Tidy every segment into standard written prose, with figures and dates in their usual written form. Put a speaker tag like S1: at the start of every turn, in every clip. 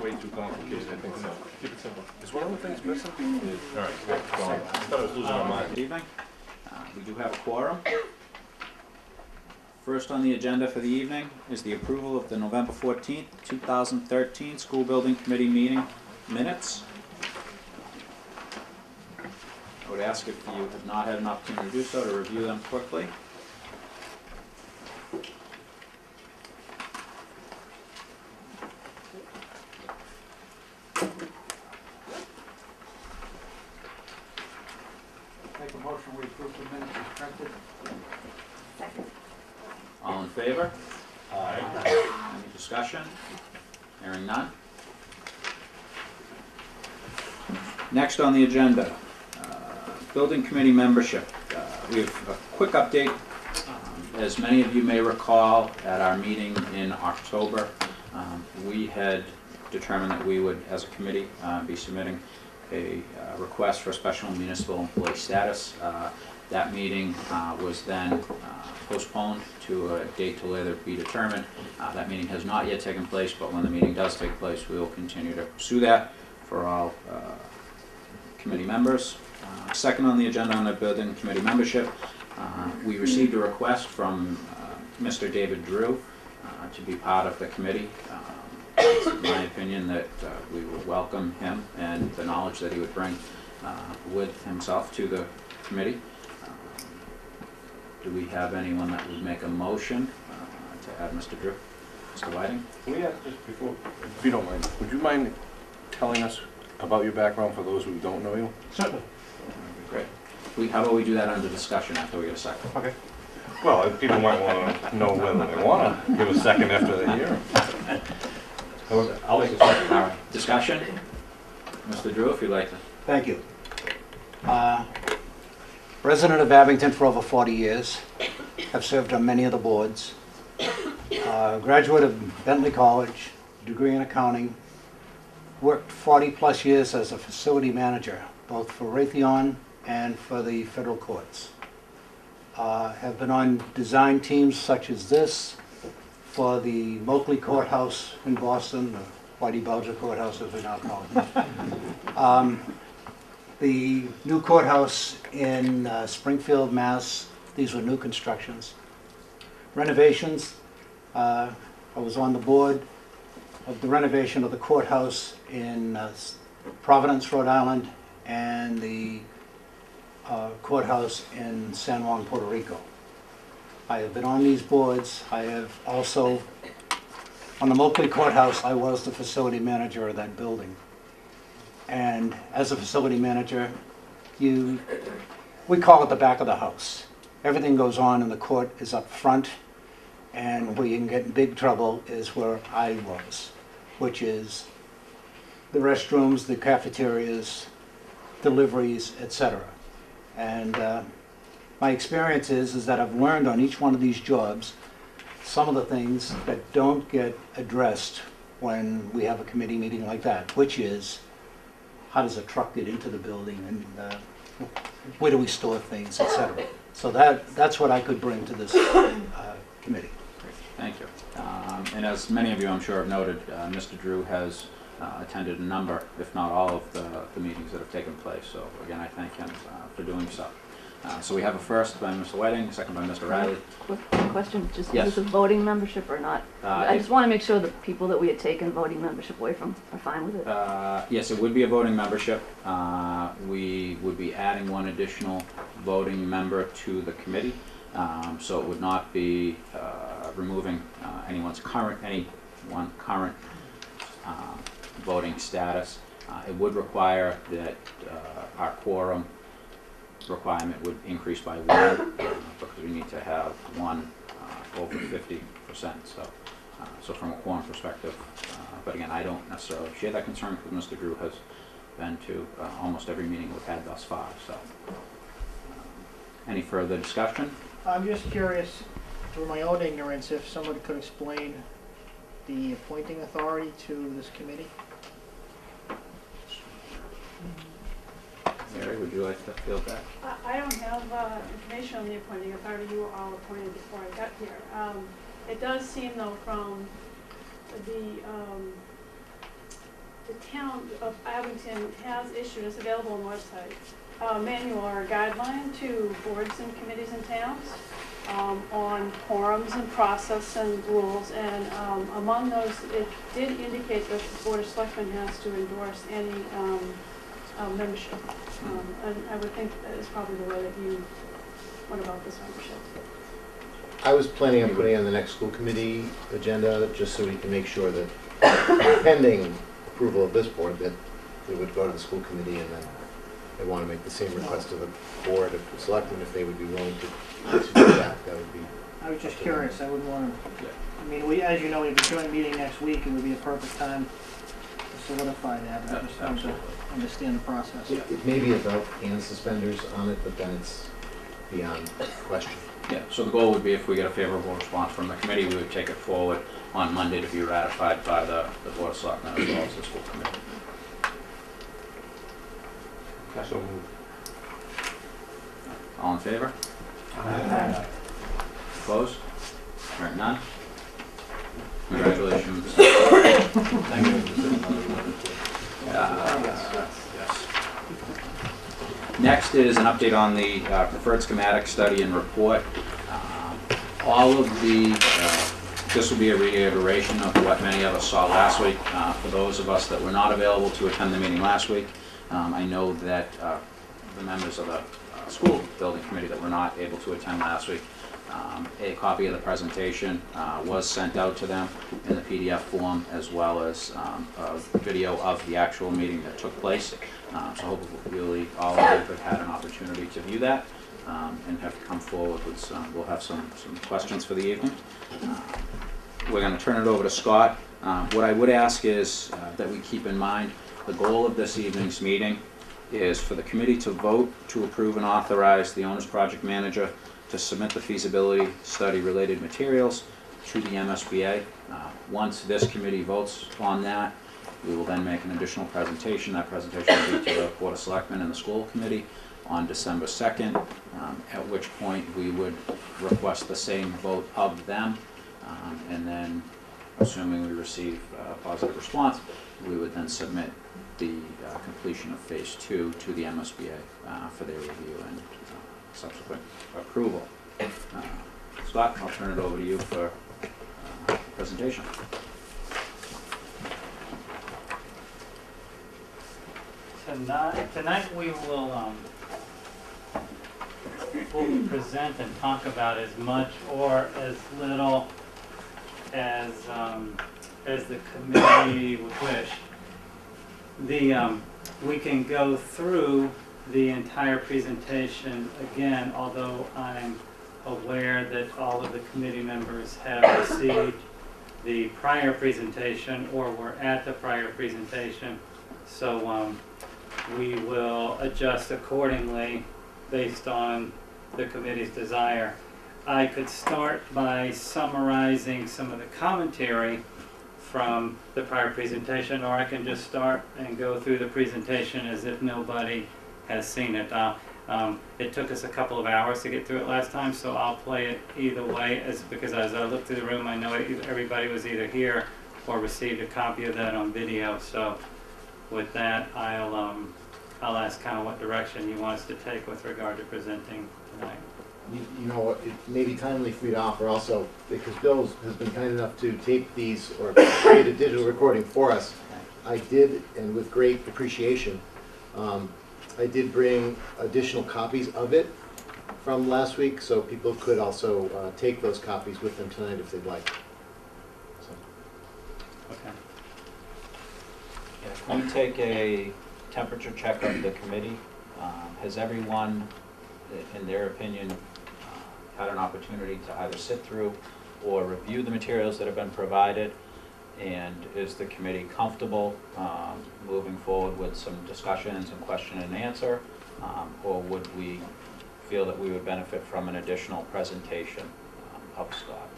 S1: Way too complicated. I think so. Keep it simple. Is one of the things missing? All right. I thought I was losing my mind.
S2: Good evening. We do have a quorum. First on the agenda for the evening is the approval of the November 14th, 2013 School Building Committee meeting minutes. I would ask if you have not had an opportunity to do so, to review them quickly.
S3: Make a motion, we approve the minutes as printed.
S4: Second.
S2: All in favor? Aye. Any discussion? Hearing none. Next on the agenda, Building Committee membership. We have a quick update. As many of you may recall, at our meeting in October, we had determined that we would, as a committee, be submitting a request for special municipal employee status. That meeting was then postponed to a date to later be determined. That meeting has not yet taken place, but when the meeting does take place, we will continue to pursue that for all committee members. Second on the agenda on the Building Committee membership, we received a request from Mr. David Drew to be part of the committee. It's my opinion that we will welcome him and the knowledge that he would bring with himself to the committee. Do we have anyone that would make a motion to add Mr. Drew? Mr. Whiting?
S1: Can we ask just before, if you don't mind, would you mind telling us about your background for those who don't know you?
S3: Certainly.
S2: Great. How about we do that under discussion after we get a second?
S1: Okay. Well, people might want to know whether they want to give a second after they hear.
S2: I'll make a second. All right. Discussion? Mr. Drew, if you'd like to.
S3: Thank you. Resident of Abington for over 40 years. Have served on many of the boards. Graduate of Bentley College, degree in accounting. Worked 40 plus years as a facility manager, both for Raytheon and for the federal courts. Have been on design teams such as this for the Moakley Courthouse in Boston, the Whitey Bulger Courthouse as we now call it. The new courthouse in Springfield, Mass. These were new constructions. Renovations, I was on the board of the renovation of the courthouse in Providence, Rhode Island, and the courthouse in San Juan, Puerto Rico. I have been on these boards. I have also, on the Moakley Courthouse, I was the facility manager of that building. And as a facility manager, we call it the back of the house. Everything goes on in the court is up front, and where you can get in big trouble is where I was, which is the restrooms, the cafeterias, deliveries, etc. And my experience is that I've learned on each one of these jobs some of the things that don't get addressed when we have a committee meeting like that, which is how does a truck get into the building, and where do we store things, etc. So that's what I could bring to this committee.
S2: Thank you. And as many of you I'm sure have noted, Mr. Drew has attended a number, if not all, of the meetings that have taken place. So again, I thank him for doing so. So we have a first by Mr. Whiting, second by Mr. Riley.
S4: Quick question, just
S2: Yes.
S4: is this a voting membership or not? I just want to make sure the people that we had taken voting membership away from are fine with it.
S2: Yes, it would be a voting membership. We would be adding one additional voting member to the committee. So it would not be removing anyone's current voting status. It would require that our quorum requirement would increase by one because we need to have one over 50%. So from a quorum perspective, but again, I don't necessarily share that concern because Mr. Drew has been to almost every meeting we've had thus far. So any further discussion?
S5: I'm just curious, through my own ignorance, if somebody could explain the appointing authority to this committee?
S2: Mary, would you like to field that?
S6: I don't have information on the appointing authority. You were all appointed before I got here. It does seem though from the town of Abington has issued, it's available on the website, a manual or a guideline to boards and committees and towns on quorums and process and rules. And among those, it did indicate that the Board of Selectmen has to endorse any membership. And I would think that is probably the way that you went about this membership.
S7: I was planning on putting on the next school committee agenda, just so we can make sure that pending approval of this board, that it would go to the school committee, and then they want to make the same request to the board of selectmen if they would be willing to do that. That would be.
S5: I was just curious, I would want to, I mean, as you know, we have a joint meeting next week, it would be a perfect time to solidify that. I just want to understand the process.
S7: It may be a belt and suspenders on it, but then it's beyond question.
S2: Yeah, so the goal would be if we get a favorable response from the committee, we would take it forward on Monday to be ratified by the Board of Selectmen as well as the school committee. Okay.
S1: So moved.
S2: All in favor?
S1: Aye.
S2: Opposed? All right, none? Congratulations.
S1: Thank you.
S2: Yes. Next is an update on the preferred schematic study and report. All of the, this will be a reiteration of what many of us saw last week. For those of us that were not available to attend the meeting last week, I know that the members of the school building committee that were not able to attend last week, a copy of the presentation was sent out to them in the PDF form, as well as a video of the actual meeting that took place. So hopefully all of you have had an opportunity to view that and have come forward with some, we'll have some questions for the evening. We're going to turn it over to Scott. What I would ask is that we keep in mind the goal of this evening's meeting is for the committee to vote to approve and authorize the owner's project manager to submit the feasibility study related materials to the MSBA. Once this committee votes on that, we will then make an additional presentation. That presentation will be to the Board of Selectmen and the school committee on December 2nd, at which point we would request the same vote of them. And then, assuming we receive a positive response, we would then submit the completion of phase 2 to the MSBA for their review and subsequent approval. Scott, I'll turn it over to you for presentation.
S8: Tonight we will we'll present and talk about as much or as little as the committee would wish. We can go through the entire presentation again, although I'm aware that all of the committee members have received the prior presentation or were at the prior presentation. So we will adjust accordingly based on the committee's desire. I could start by summarizing some of the commentary from the prior presentation, or I can just start and go through the presentation as if nobody has seen it. It took us a couple of hours to get through it last time, so I'll play it either way, because as I look through the room, I know everybody was either here or received a copy of that on video. So with that, I'll ask kind of what direction you want us to take with regard to presenting tonight.
S7: You know, it may be timely for you to offer also, because Bill has been kind enough to tape these or create a digital recording for us. I did, and with great appreciation, I did bring additional copies of it from last week, so people could also take those copies with them tonight if they'd like. So.
S8: Okay.
S2: Can we take a temperature check of the committee? Has everyone, in their opinion, had an opportunity to either sit through or review the materials that have been provided? And is the committee comfortable moving forward with some discussions and question and answer? Or would we feel that we would benefit from an additional presentation of Scott?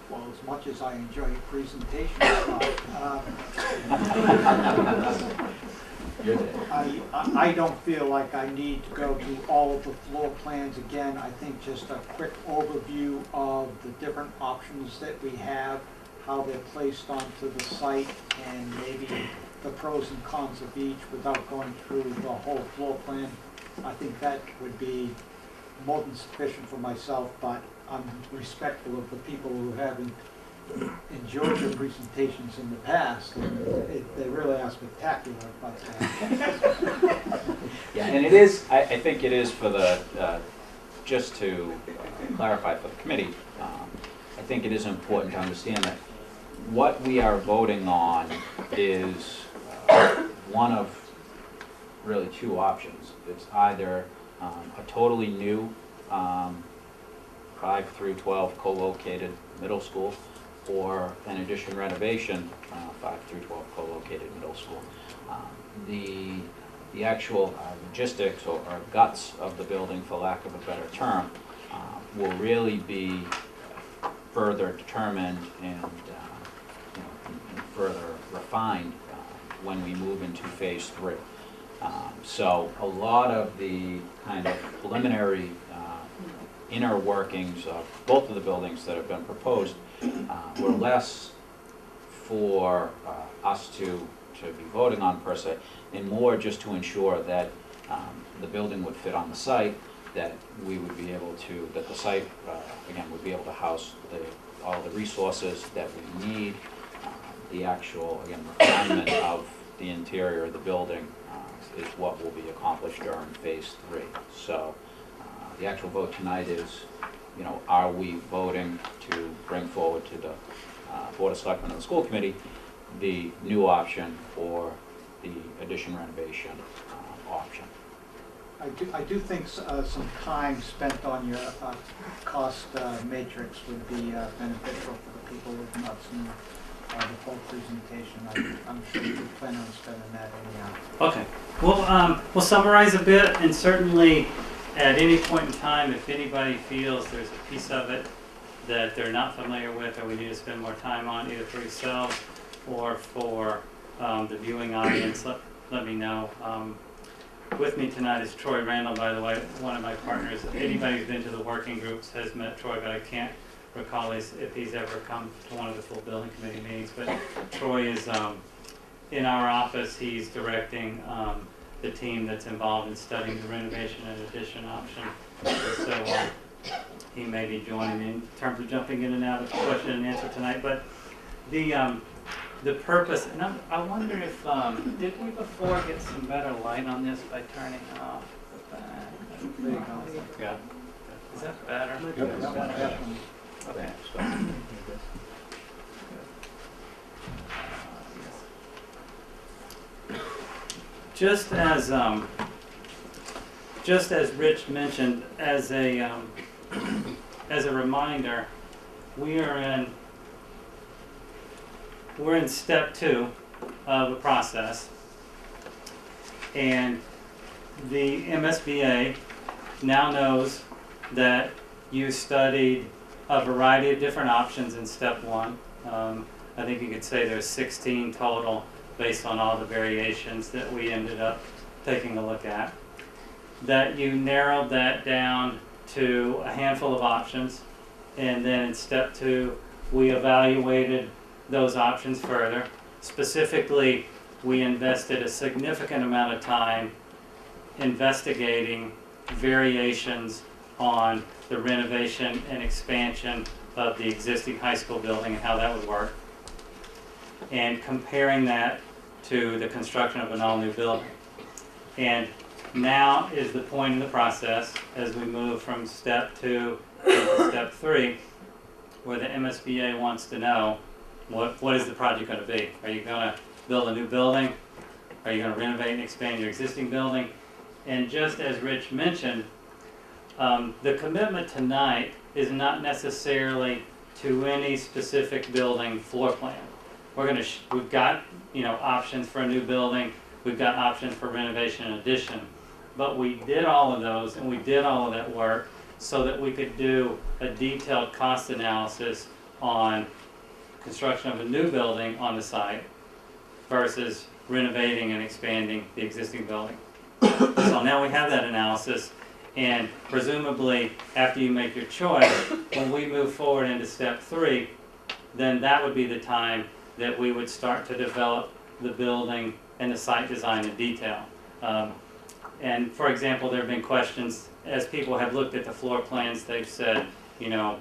S9: Well, as much as I enjoy your presentation,
S2: You're there.
S9: I don't feel like I need to go through all of the floor plans again. I think just a quick overview of the different options that we have, how they're placed onto the site, and maybe the pros and cons of each without going through the whole floor plan. I think that would be more than sufficient for myself, but I'm respectful of the people who haven't enjoyed the presentations in the past. And they really are spectacular, but
S2: Yeah, and it is, I think it is for the, just to clarify for the committee, I think it is important to understand that what we are voting on is one of really two options. It's either a totally new 5 through 12 co-located middle school, or an addition renovation 5 through 12 co-located middle school. The actual logistics or guts of the building, for lack of a better term, will really be further determined and further refined when we move into phase 3. So a lot of the kind of preliminary inner workings of both of the buildings that have been proposed were less for us to be voting on per se, and more just to ensure that the building would fit on the site, that we would be able to, that the site, again, would be able to house all the resources that we need, the actual, again, refinement of the interior of the building is what will be accomplished during phase 3. So the actual vote tonight is, are we voting to bring forward to the Board of Selectmen and the school committee the new option or the addition renovation option?
S9: I do think some time spent on your cost matrix would be beneficial for the people who've not seen the full presentation. I'm sure you plan on spending that anyhow.
S8: Okay. We'll summarize a bit, and certainly at any point in time, if anybody feels there's a piece of it that they're not familiar with or we need to spend more time on, either for yourselves or for the viewing audience, let me know. With me tonight is Troy Randall, by the way, one of my partners. Anybody who's been to the working groups has met Troy, but I can't recall if he's ever come to one of the full building committee meetings. But Troy is in our office. He's directing the team that's involved in studying the renovation and addition option. So he may be joining in terms of jumping in and out of question and answer tonight. But the purpose, and I wonder if, did we before get some better light on this by turning off the back?
S9: There you go.
S8: Yeah. Is that better?
S9: Yep, that one, that one.
S8: Okay. Just as Rich mentioned, as a reminder, we're in step 2 of the process, and the MSBA now knows that you studied a variety of different options in step 1. I think you could say there's 16 total based on all the variations that we ended up taking a look at. That you narrowed that down to a handful of options, and then in step 2 we evaluated those options further. Specifically, we invested a significant amount of time investigating variations on the renovation and expansion of the existing high school building and how that would work, and comparing that to the construction of an all-new building. And now is the point in the process, as we move from step 2 to step 3, where the MSBA wants to know what is the project going to be. Are you going to build a new building? Are you going to renovate and expand your existing building? And just as Rich mentioned, the commitment tonight is not necessarily to any specific building floor plan. We've got options for a new building. We've got options for renovation and addition. But we did all of those, and we did all of that work so that we could do a detailed cost analysis on construction of a new building on the site versus renovating and expanding the existing building. So now we have that analysis, and presumably after you make your choice, when we move forward into step 3, then that would be the time that we would start to develop the building and the site design in detail. And for example, there have been questions, as people have looked at the floor plans, they've said, you know,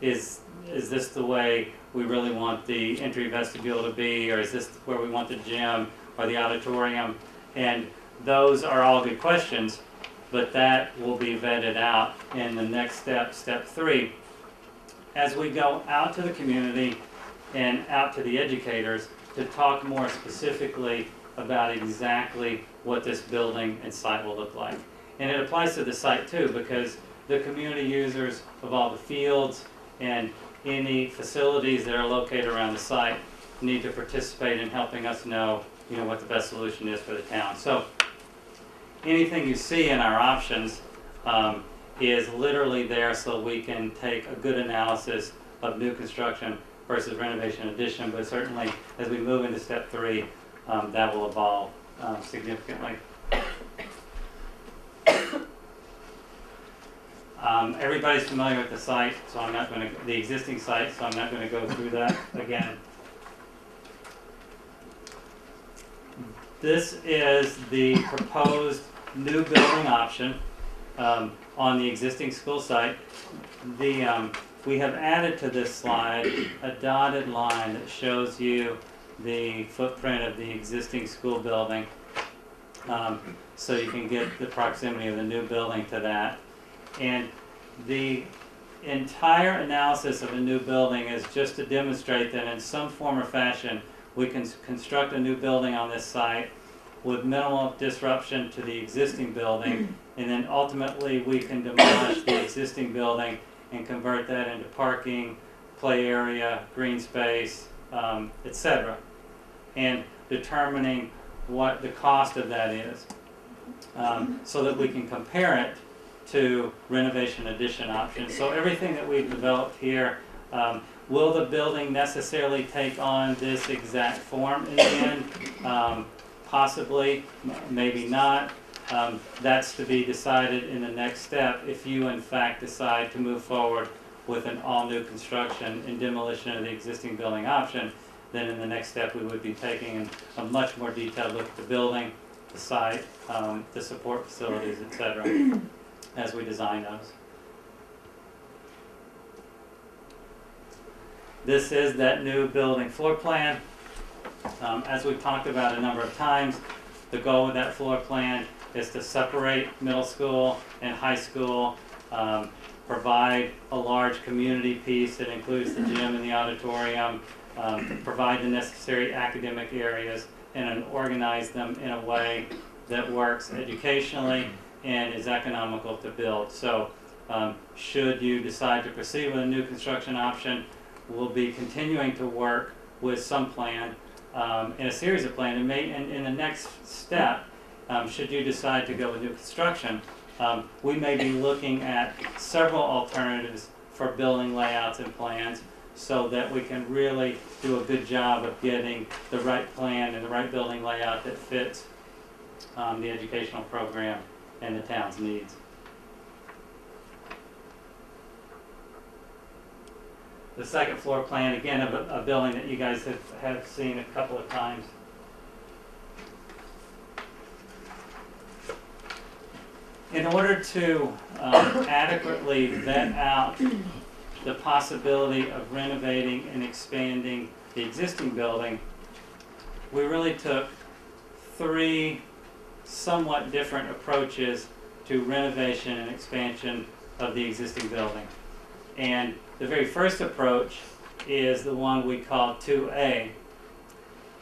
S8: is this the way we really want the entry vestibule to be, or is this where we want the gym or the auditorium? And those are all good questions, but that will be vetted out in the next step, step 3. As we go out to the community and out to the educators to talk more specifically about exactly what this building and site will look like. And it applies to the site too, because the community users of all the fields and any facilities that are located around the site need to participate in helping us know, you know, what the best solution is for the town. So anything you see in our options is literally there so we can take a good analysis of new construction versus renovation addition, but certainly as we move into step 3, that will evolve significantly. Everybody's familiar with the site, so I'm not going to, the existing site, so I'm not going to go through that again. This is the proposed new building option on the existing school site. We have added to this slide a dotted line that shows you the footprint of the existing school building, so you can get the proximity of the new building to that. And the entire analysis of a new building is just to demonstrate that in some form or fashion we can construct a new building on this site with minimal disruption to the existing building, and then ultimately we can demolish the existing building and convert that into parking, play area, green space, etc. And determining what the cost of that is, so that we can compare it to renovation addition options. So everything that we've developed here, will the building necessarily take on this exact form in the end? Possibly, maybe not. That's to be decided in the next step if you in fact decide to move forward with an all-new construction and demolition of the existing building option. Then in the next step we would be taking a much more detailed look at the building, the site, the support facilities, etc. as we design those. This is that new building floor plan. As we've talked about a number of times, the goal with that floor plan is to separate middle school and high school, provide a large community piece that includes the gym and the auditorium, provide the necessary academic areas, and then organize them in a way that works educationally and is economical to build. So should you decide to proceed with a new construction option, we'll be continuing to work with some plan, in a series of plans, and in the next step, should you decide to go with new construction, we may be looking at several alternatives for building layouts and plans so that we can really do a good job of getting the right plan and the right building layout that fits the educational program and the town's needs. The second floor plan, again, of a building that you guys have seen a couple of times. In order to adequately vet out the possibility of renovating and expanding the existing building, we really took 3 somewhat different approaches to renovation and expansion of the existing building. And the very first approach is the one we call 2A.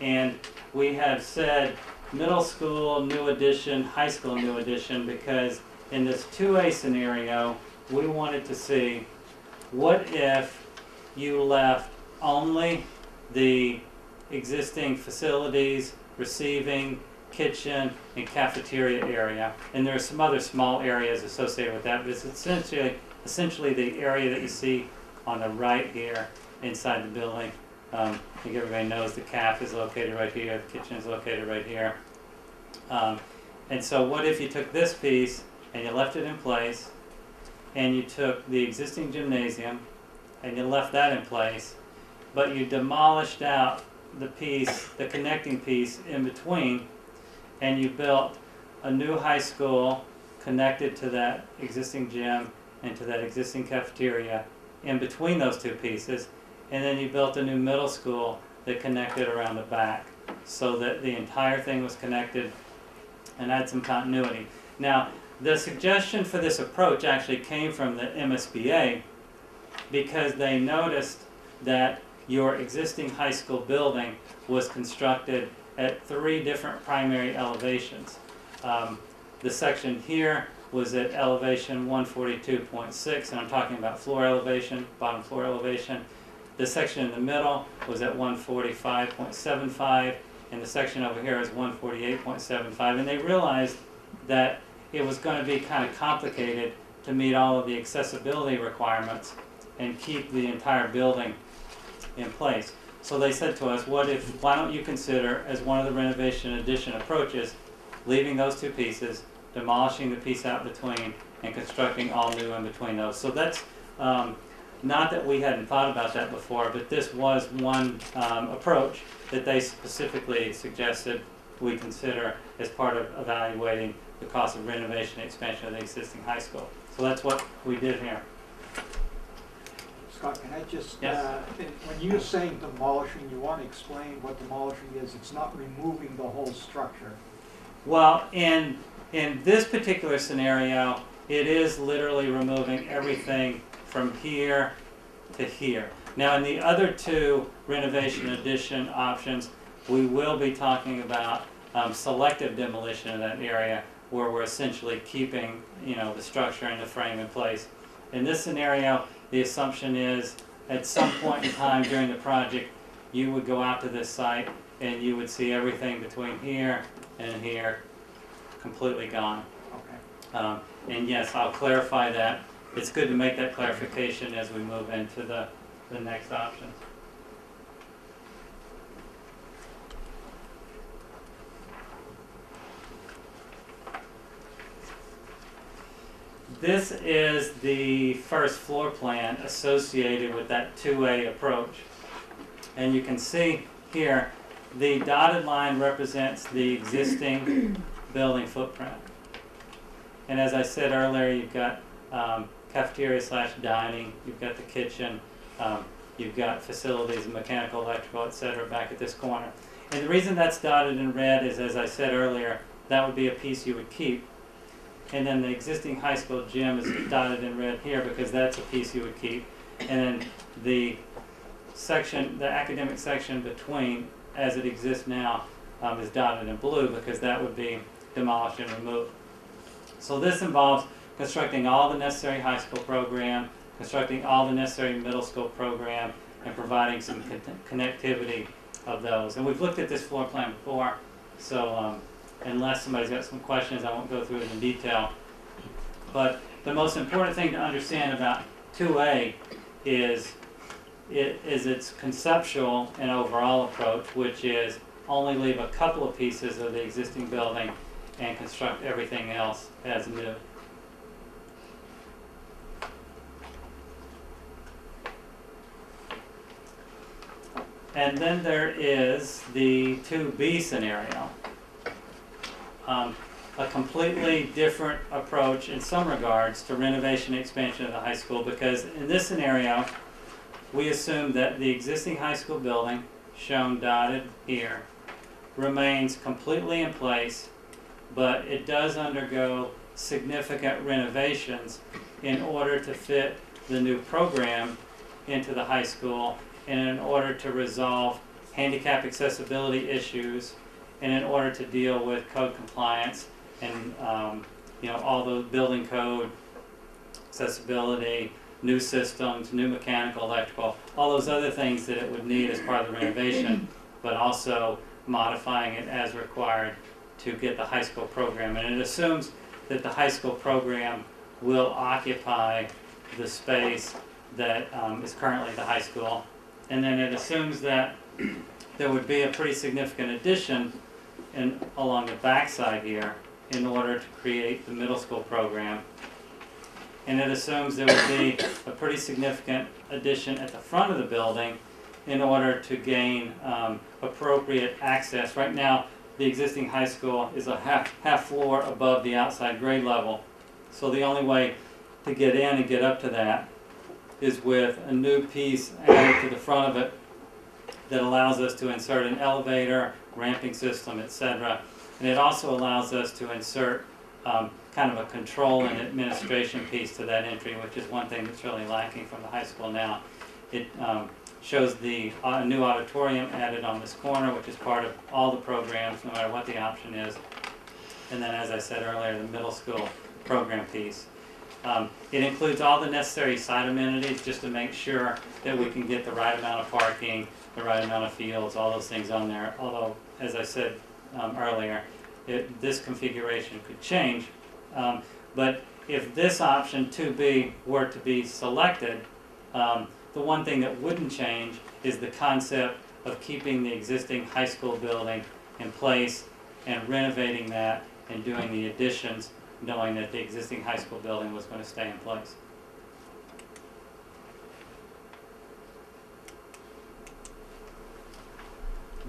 S8: And we have said middle school new addition, high school new addition, because in this 2A scenario, we wanted to see what if you left only the existing facilities, receiving, kitchen, and cafeteria area. And there are some other small areas associated with that, but it's essentially the area that you see on the right here inside the building I think everybody knows the caf is located right here, the kitchen is located right here. And so what if you took this piece and you left it in place, and you took the existing gymnasium and you left that in place, but you demolished out the piece, the connecting piece in between, and you built a new high school connected to that existing gym and to that existing cafeteria in between those two pieces, and then you built a new middle school that connected around the back so that the entire thing was connected and had some continuity. Now, the suggestion for this approach actually came from the MSBA because they noticed that your existing high school building was constructed at 3 different primary elevations. The section here was at elevation 142.6, and I'm talking about floor elevation, bottom floor elevation. The section in the middle was at 145.75, and the section over here is 148.75, and they realized that it was going to be kind of complicated to meet all of the accessibility requirements and keep the entire building in place. So they said to us, why don't you consider, as one of the renovation addition approaches, leaving those two pieces, demolishing the piece out between, and constructing all new in between those. So that's not that we hadn't thought about that before, but this was one approach that they specifically suggested we consider as part of evaluating the cost of renovation and expansion of the existing high school. So that's what we did here.
S9: Scott, can I just,
S8: Yes.
S9: when you're saying demolishing, you want to explain what demolishing is? It's not removing the whole structure.
S8: Well, in this particular scenario, it is literally removing everything from here to here. Now, in the other two renovation addition options, we will be talking about selective demolition of that area, where we're essentially keeping, the structure and the frame in place. In this scenario, the assumption is at some point in time during the project, you would go out to this site and you would see everything between here and here completely gone.
S9: Okay.
S8: And yes, I'll clarify that. It's good to make that clarification as we move into the next options. This is the first floor plan associated with that 2A approach. And you can see here, the dotted line represents the existing building footprint. And as I said earlier, you've got cafeteria / dining, you've got the kitchen, you've got facilities, mechanical, electrical, etc. back at this corner. And the reason that's dotted in red is, as I said earlier, that would be a piece you would keep. And then the existing high school gym is dotted in red here because that's a piece you would keep. And then the section, the academic section between, as it exists now, is dotted in blue because that would be demolished and removed. So this involves constructing all the necessary high school program, constructing all the necessary middle school program, and providing some connectivity of those. And we've looked at this floor plan before, so unless somebody's got some questions, I won't go through it in detail. But the most important thing to understand about 2A is its conceptual and overall approach, which is only leave a couple of pieces of the existing building and construct everything else as new. And then there is the 2B scenario. A completely different approach in some regards to renovation and expansion of the high school, because in this scenario, we assume that the existing high school building, shown dotted here, remains completely in place, but it does undergo significant renovations in order to fit the new program into the high school, and in order to resolve handicap accessibility issues, and in order to deal with code compliance and all the building code, accessibility, new systems, new mechanical, electrical, all those other things that it would need as part of the renovation, but also modifying it as required to get the high school program. And it assumes that the high school program will occupy the space that is currently the high school, And then it assumes that there would be a pretty significant addition along the backside here in order to create the middle school program. And it assumes there would be a pretty significant addition at the front of the building in order to gain appropriate access. Right now, the existing high school is a half floor above the outside grade level. So the only way to get in and get up to that is with a new piece added to the front of it that allows us to insert an elevator, ramping system, etc. And it also allows us to insert kind of a control and administration piece to that entry, which is one thing that's really lacking from the high school now. It shows the new auditorium added on this corner, which is part of all the programs, no matter what the option is. And then, as I said earlier, the middle school program piece. It includes all the necessary site amenities just to make sure that we can get the right amount of parking, the right amount of fields, all those things on there. Although, as I said earlier, this configuration could change. But if this option 2B were to be selected, the one thing that wouldn't change is the concept of keeping the existing high school building in place and renovating that and doing the additions, knowing that the existing high school building was going to stay in place.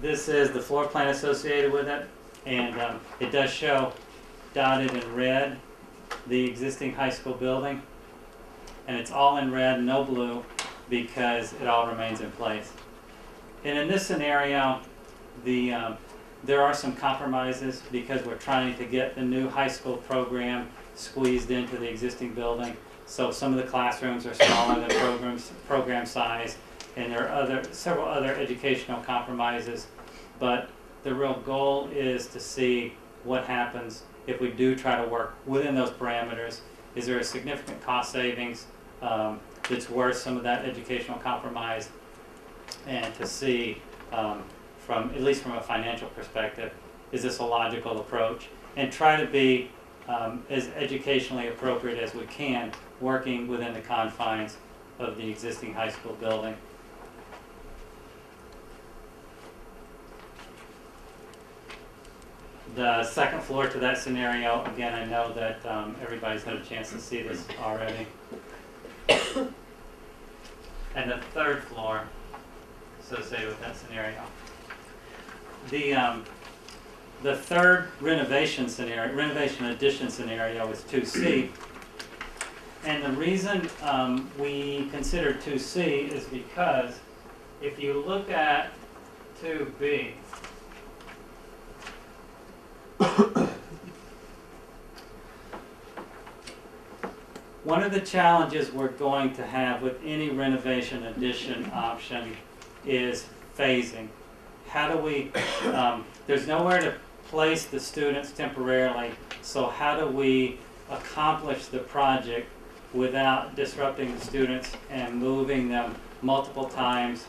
S8: This is the floor plan associated with it, and it does show dotted in red the existing high school building, and it's all in red, no blue, because it all remains in place. And in this scenario, there are some compromises because we're trying to get the new high school program squeezed into the existing building. So some of the classrooms are smaller than program size, and there are several other educational compromises. But the real goal is to see what happens if we do try to work within those parameters. Is there a significant cost savings that's worth some of that educational compromise? And to see, at least from a financial perspective, is this a logical approach? And try to be as educationally appropriate as we can, working within the confines of the existing high school building. The second floor to that scenario, again, I know that everybody's had a chance to see this already. And the third floor associated with that scenario. The third renovation addition scenario is 2C. And the reason we consider 2C is because if you look at 2B, one of the challenges we're going to have with any renovation addition option is phasing. How do we, there's nowhere to place the students temporarily, so how do we accomplish the project without disrupting the students and moving them multiple times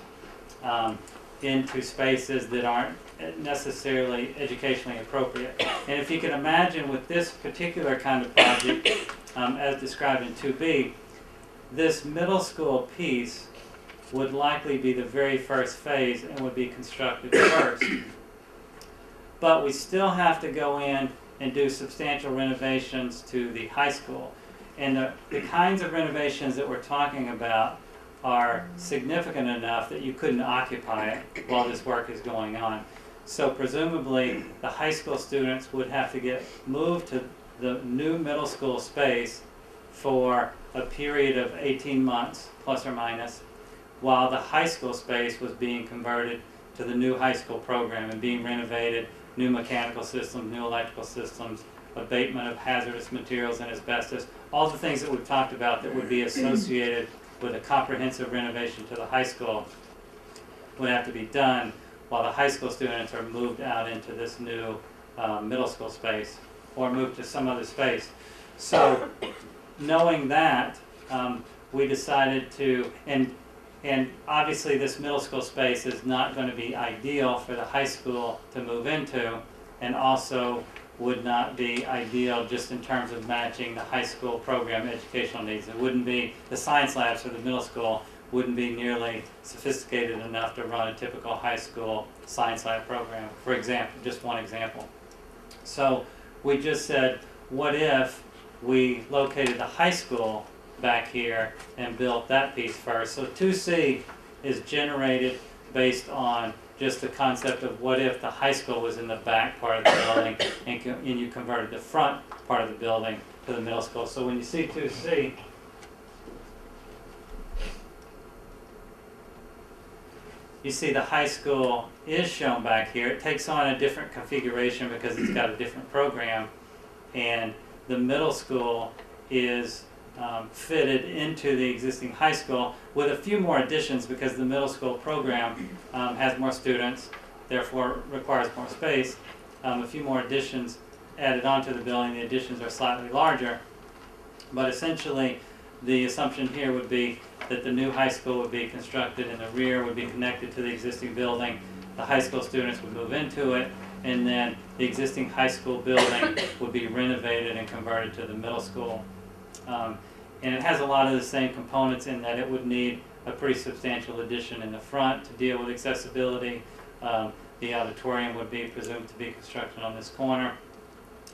S8: into spaces that aren't necessarily educationally appropriate? And if you can imagine with this particular kind of project, as described in 2B, this middle school piece would likely be the very first phase and would be constructed first. But we still have to go in and do substantial renovations to the high school. And the kinds of renovations that we're talking about are significant enough that you couldn't occupy it while this work is going on. So presumably the high school students would have to get moved to the new middle school space for a period of 18 months, plus or minus, while the high school space was being converted to the new high school program and being renovated, new mechanical systems, new electrical systems, abatement of hazardous materials and asbestos, all the things that we've talked about that would be associated with a comprehensive renovation to the high school would have to be done while the high school students are moved out into this new middle school space or moved to some other space. So knowing that, we decided to, and obviously this middle school space is not going to be ideal for the high school to move into, and also would not be ideal just in terms of matching the high school program educational needs. It wouldn't be, the science labs for the middle school wouldn't be nearly sophisticated enough to run a typical high school science lab program, for example, just one example. So we just said, what if we located the high school back here and built that piece first? So 2C is generated based on just the concept of what if the high school was in the back part of the building and you converted the front part of the building to the middle school. So when you see 2C, you see the high school is shown back here. It takes on a different configuration because it's got a different program, and the middle school is fitted into the existing high school with a few more additions because the middle school program has more students, therefore requires more space. A few more additions added onto the building. The additions are slightly larger, but essentially the assumption here would be that the new high school would be constructed in the rear, would be connected to the existing building. The high school students would move into it, and then the existing high school building would be renovated and converted to the middle school. And it has a lot of the same components in that it would need a pretty substantial addition in the front to deal with accessibility. The auditorium would be presumed to be constructed on this corner.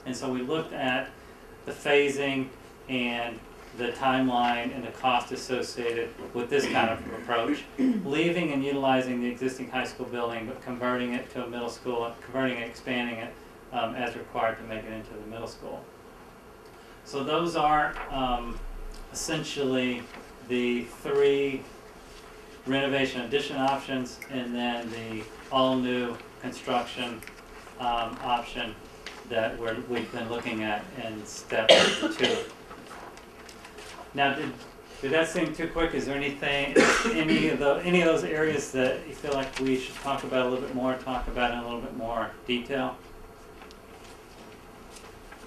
S8: And so we looked at the phasing and the timeline and the cost associated with this kind of approach, leaving and utilizing the existing high school building, but converting it to a middle school, converting and expanding it as required to make it into the middle school. So those are essentially the three renovation addition options, and then the all-new construction option that we've been looking at in step 2. Now, did that seem too quick? Is there anything, any of those areas that you feel like we should talk about a little bit more, talk about in a little bit more detail?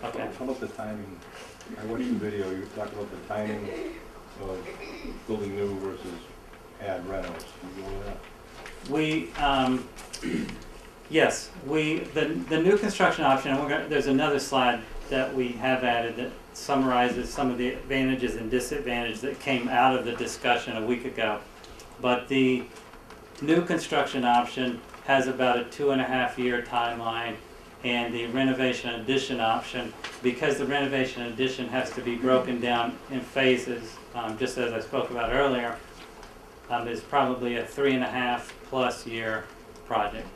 S8: Okay.
S1: How about the timing? I watched the video, you talked about the timing of building new versus add renos. Can you go with that?
S8: Yes, the new construction option, and there's another slide that we have added that summarizes some of the advantages and disadvantages that came out of the discussion a week ago. But the new construction option has about a 2.5-year timeline, and the renovation addition option, because the renovation addition has to be broken down in phases, just as I spoke about earlier, is probably a 3.5+ year project.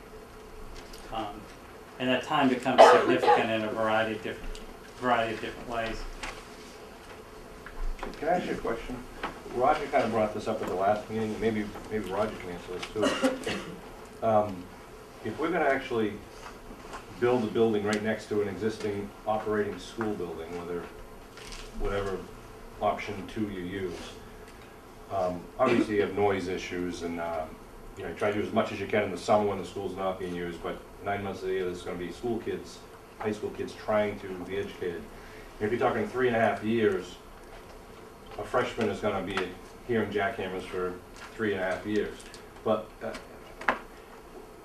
S8: And that time becomes significant in a variety of different ways.
S1: Can I ask you a question? Roger kind of brought this up at the last meeting. Maybe Roger can answer this too. If we're going to actually build a building right next to an existing operating school building, whatever option 2 you use, obviously you have noise issues, and you try to do as much as you can in the summer when the school's not being used, but 9 months of the year there's going to be school kids, high school kids trying to be educated. If you're talking 3.5 years, a freshman is going to be hearing jackhammers for 3.5 years. But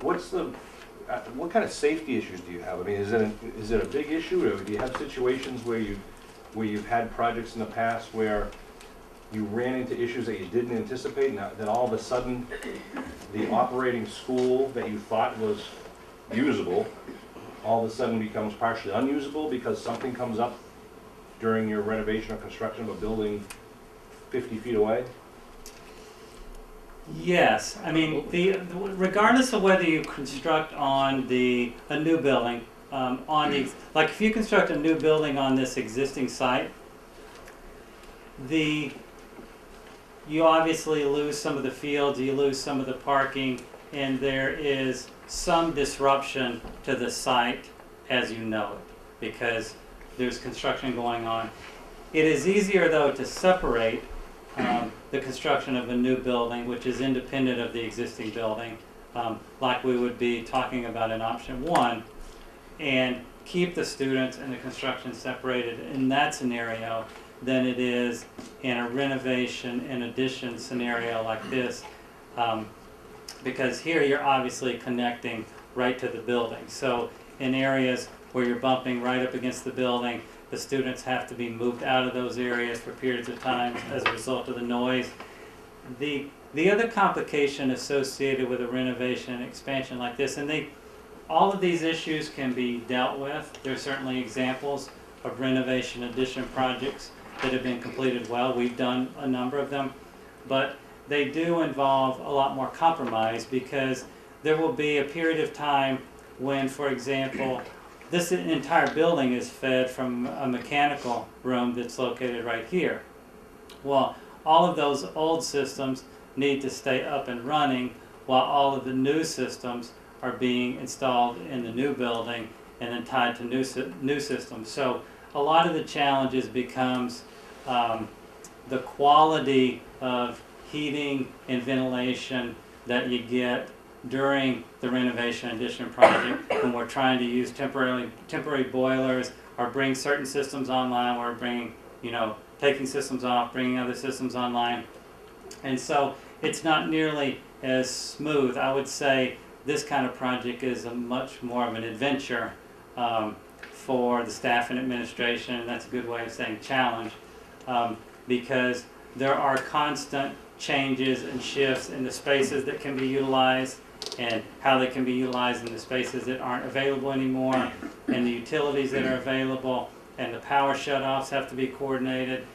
S1: what kind of safety issues do you have? I mean, is it a big issue, or do you have situations where you've had projects in the past where you ran into issues that you didn't anticipate, and then all of a sudden the operating school that you thought was usable all of a sudden becomes partially unusable because something comes up during your renovation or construction of a building 50 feet away?
S8: Yes, I mean, regardless of whether you construct on a new building, like if you construct a new building on this existing site, you obviously lose some of the fields, you lose some of the parking, and there is some disruption to the site as you know it, because there's construction going on. It is easier, though, to separate the construction of a new building, which is independent of the existing building, like we would be talking about in option 1, and keep the students and the construction separated in that scenario than it is in a renovation and addition scenario like this, because here you're obviously connecting right to the building. So in areas where you're bumping right up against the building, the students have to be moved out of those areas for periods of time as a result of the noise. The other complication associated with a renovation and expansion like this, and all of these issues can be dealt with. There's certainly examples of renovation addition projects that have been completed well. We've done a number of them, but they do involve a lot more compromise because there will be a period of time when, for example, this entire building is fed from a mechanical room that's located right here. Well, all of those old systems need to stay up and running while all of the new systems are being installed in the new building and then tied to new systems. So a lot of the challenges becomes the quality of heating and ventilation that you get during the renovation addition project when we're trying to use temporary boilers or bring certain systems online, or bringing, taking systems off, bringing other systems online. And so it's not nearly as smooth. I would say this kind of project is a much more of an adventure for the staff and administration, and that's a good way of saying challenge, because there are constant changes and shifts in the spaces that can be utilized and how they can be utilized in the spaces that aren't available anymore, and the utilities that are available, and the power shutoffs have to be coordinated.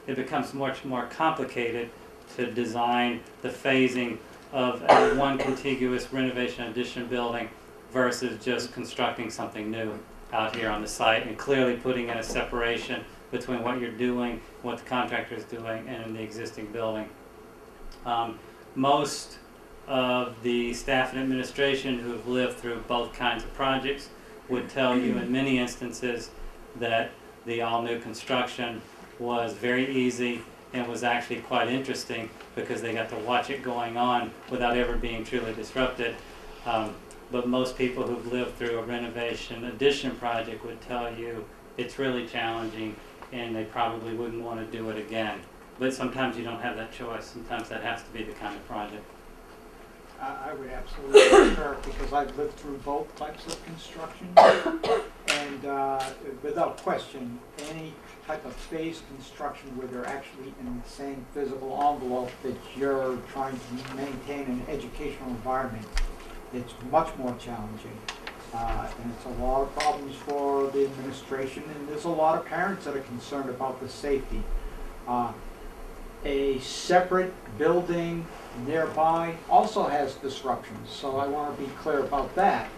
S8: It becomes much more complicated to design the phasing of one contiguous renovation addition building versus just constructing something new out here on the site and clearly putting in a separation between what you're doing, what the contractor is doing, and in the existing building. Most of the staff and administration who have lived through both kinds of projects would tell you in many instances that the all-new construction was very easy and was actually quite interesting because they got to watch it going on without ever being truly disrupted. But most people who've lived through a renovation addition project would tell you it's really challenging and they probably wouldn't want to do it again. But sometimes you don't have that choice. Sometimes that has to be the kind of project.
S9: I would absolutely concur, because I've lived through both types of construction, and without question, any type of phased construction where they're actually in the same physical envelope that you're trying to maintain an educational environment, it's much more challenging. And it's a lot of problems for the administration, and there's a lot of parents that are concerned about the safety. A separate building nearby also has disruptions, so I want to be clear about that.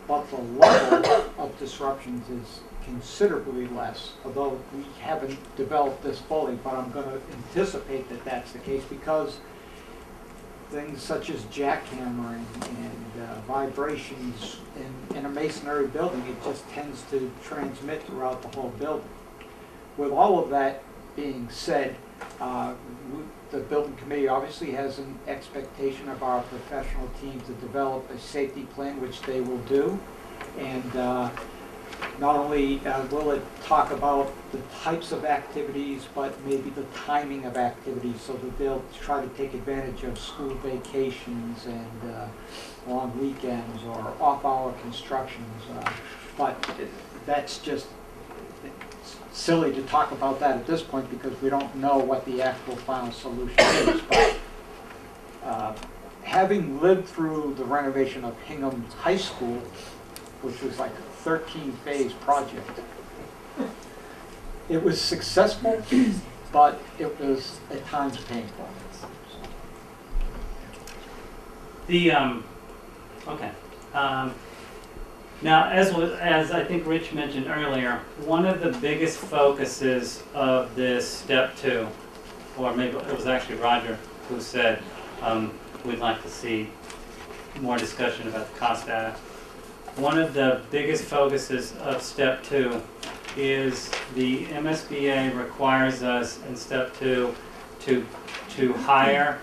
S9: But the level of disruptions is considerably less, although we haven't developed this fully, but I'm going to anticipate that that's the case because things such as jackhammering and vibrations in a masonry building, it just tends to transmit throughout the whole building. With all of that being said, the building committee obviously has an expectation of our professional team to develop a safety plan, which they will do. And not only will it talk about the types of activities, but maybe the timing of activities, so that they'll try to take advantage of school vacations and long weekends or off-hour constructions. But that's just silly to talk about that at this point because we don't know what the actual final solution is. But having lived through the renovation of Hingham High School, which was like a 13-phase project, it was successful, but it was at times painful.
S8: Now, as I think Rich mentioned earlier, one of the biggest focuses of this step 2, or maybe it was actually Roger who said we'd like to see more discussion about the cost data. One of the biggest focuses of step 2 is the MSBA requires us in step 2 to hire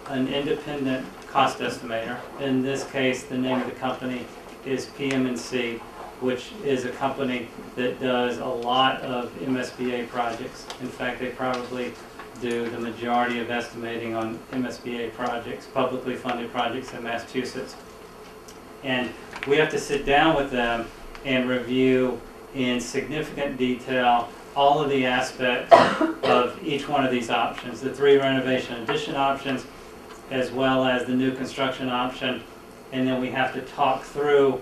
S8: an independent cost estimator. In this case, the name of the company is PM&C, which is a company that does a lot of MSBA projects. In fact, they probably do the majority of estimating on MSBA projects, publicly funded projects in Massachusetts. And we have to sit down with them and review in significant detail all of the aspects of each one of these options, the 3 renovation addition options, as well as the new construction option. And then we have to talk through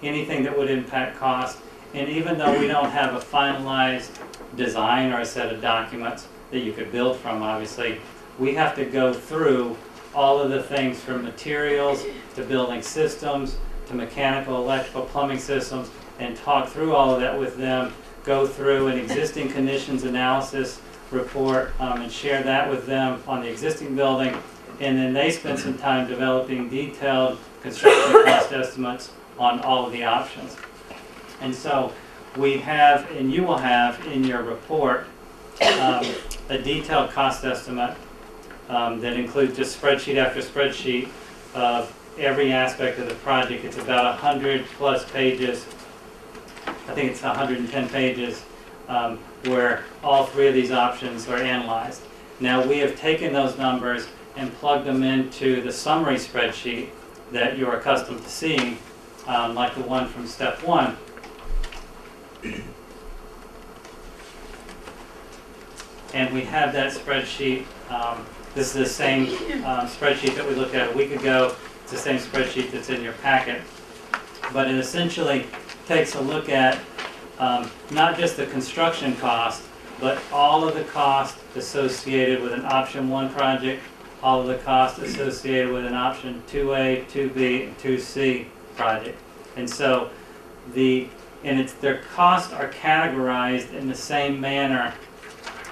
S8: anything that would impact cost. And even though we don't have a finalized design or a set of documents that you could build from, obviously, we have to go through all of the things from materials to building systems to mechanical, electrical, plumbing systems, and talk through all of that with them, go through an existing conditions analysis report and share that with them on the existing building, and then they spend some time developing detailed construction cost estimates on all of the options. And so we have, and you will have in your report, a detailed cost estimate that includes just spreadsheet after spreadsheet of every aspect of the project. It's about 100+ pages. I think it's 110 pages where all 3 of these options are analyzed. Now we have taken those numbers and plugged them into the summary spreadsheet that you're accustomed to seeing, like the one from step 1. And we have that spreadsheet. This is the same spreadsheet that we looked at a week ago. It's the same spreadsheet that's in your packet. But it essentially takes a look at not just the construction cost, but all of the cost associated with an option 1 project, all of the cost associated with an option 2A, 2B, and 2C project. And so their costs are categorized in the same manner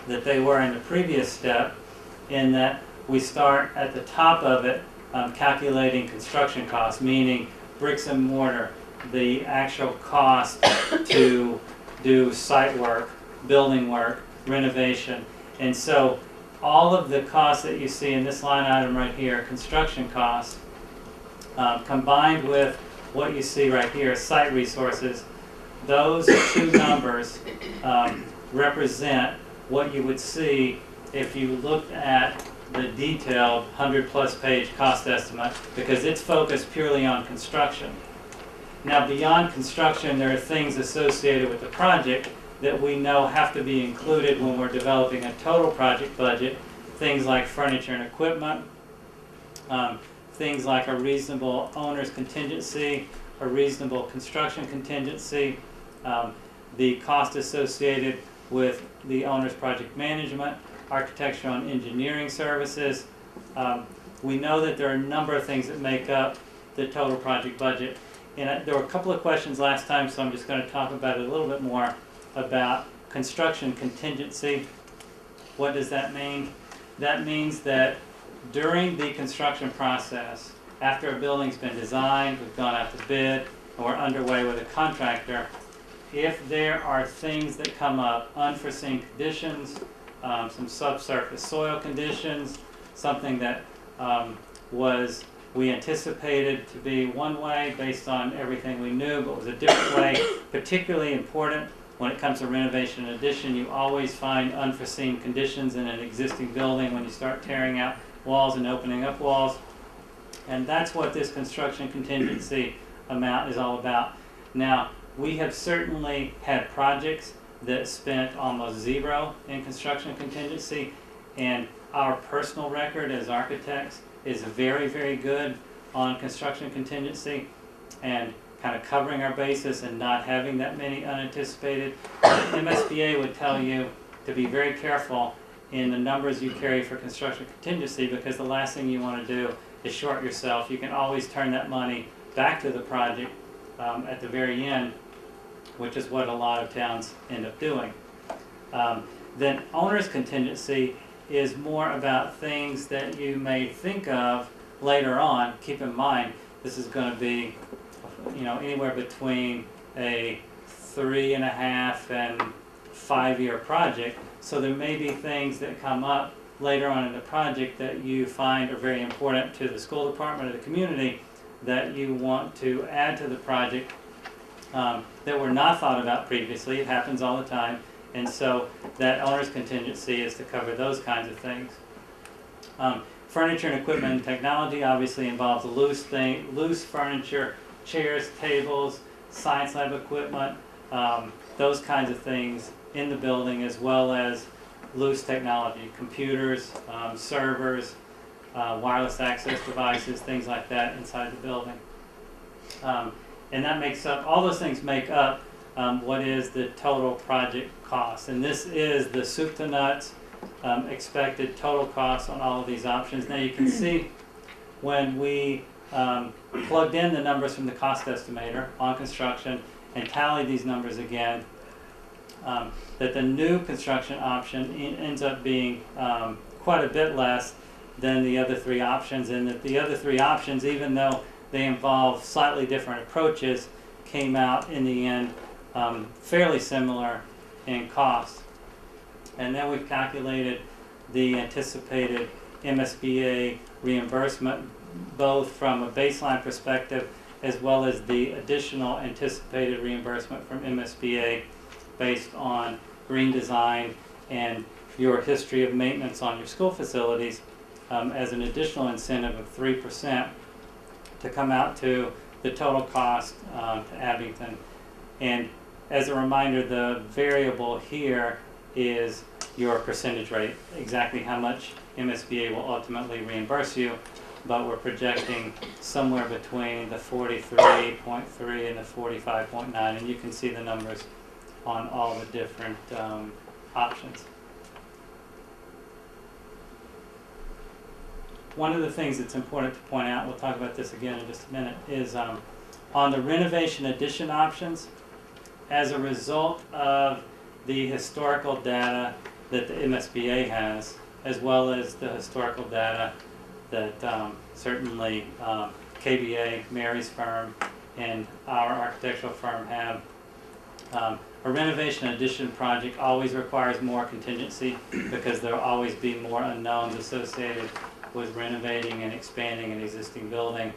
S8: that they were in the previous step, in that we start at the top of it calculating construction costs, meaning bricks and mortar, the actual cost to do site work, building work, renovation. And so all of the costs that you see in this line item right here, construction costs, combined with what you see right here, site resources, those 2 numbers represent what you would see if you looked at the detailed 100+ page cost estimate, because it's focused purely on construction. Now beyond construction, there are things associated with the project that we know have to be included when we're developing a total project budget. Things like furniture and equipment, things like a reasonable owner's contingency, a reasonable construction contingency, the cost associated with the owner's project management, architectural and engineering services. We know that there are a number of things that make up the total project budget. And there were a couple of questions last time, so I'm just going to talk about it a little bit more, about construction contingency. What does that mean? That means that during the construction process, after a building's been designed, we've gone out to bid, and we're underway with a contractor, if there are things that come up, unforeseen conditions, some subsurface soil conditions, something that we anticipated to be one way based on everything we knew, but was a different way, particularly important when it comes to renovation and addition. You always find unforeseen conditions in an existing building when you start tearing out walls and opening up walls. And that's what this construction contingency amount is all about. Now, we have certainly had projects that spent almost 0 in construction contingency, and our personal record as architects is very, very good on construction contingency and kind of covering our bases and not having that many unanticipated. The MSBA would tell you to be very careful in the numbers you carry for construction contingency, because the last thing you want to do is short yourself. You can always turn that money back to the project at the very end, which is what a lot of towns end up doing. Then owner's contingency is more about things that you may think of later on. Keep in mind, this is going to be, anywhere between a 3.5 and 5 year project. So there may be things that come up later on in the project that you find are very important to the school department or the community that you want to add to the project that were not thought about previously. It happens all the time. And so that owner's contingency is to cover those kinds of things. Furniture and equipment and technology obviously involves loose furniture, chairs, tables, science lab equipment, those kinds of things in the building, as well as loose technology, computers, servers, wireless access devices, things like that inside the building. And that makes up, all those things make up what is the total project cost. And this is the soup to nuts expected total cost on all of these options. Now you can see when we plugged in the numbers from the cost estimator on construction and tallied these numbers again, that the new construction option ends up being quite a bit less than the other three options, and that the other three options, even though they involve slightly different approaches, came out in the end fairly similar in cost. And then we've calculated the anticipated MSBA reimbursement, both from a baseline perspective as well as the additional anticipated reimbursement from MSBA based on green design and your history of maintenance on your school facilities, as an additional incentive of 3% to come out to the total cost to Abington. And as a reminder, the variable here is your percentage rate, exactly how much MSBA will ultimately reimburse you, but we're projecting somewhere between the 43.3 and the 45.9, and you can see the numbers on all the different options. One of the things that's important to point out, we'll talk about this again in just a minute, is on the renovation addition options, as a result of the historical data that the MSBA has, as well as the historical data that certainly KBA, Mary's firm, and our architectural firm have, a renovation addition project always requires more contingency because there will always be more unknowns associated with renovating and expanding an existing building,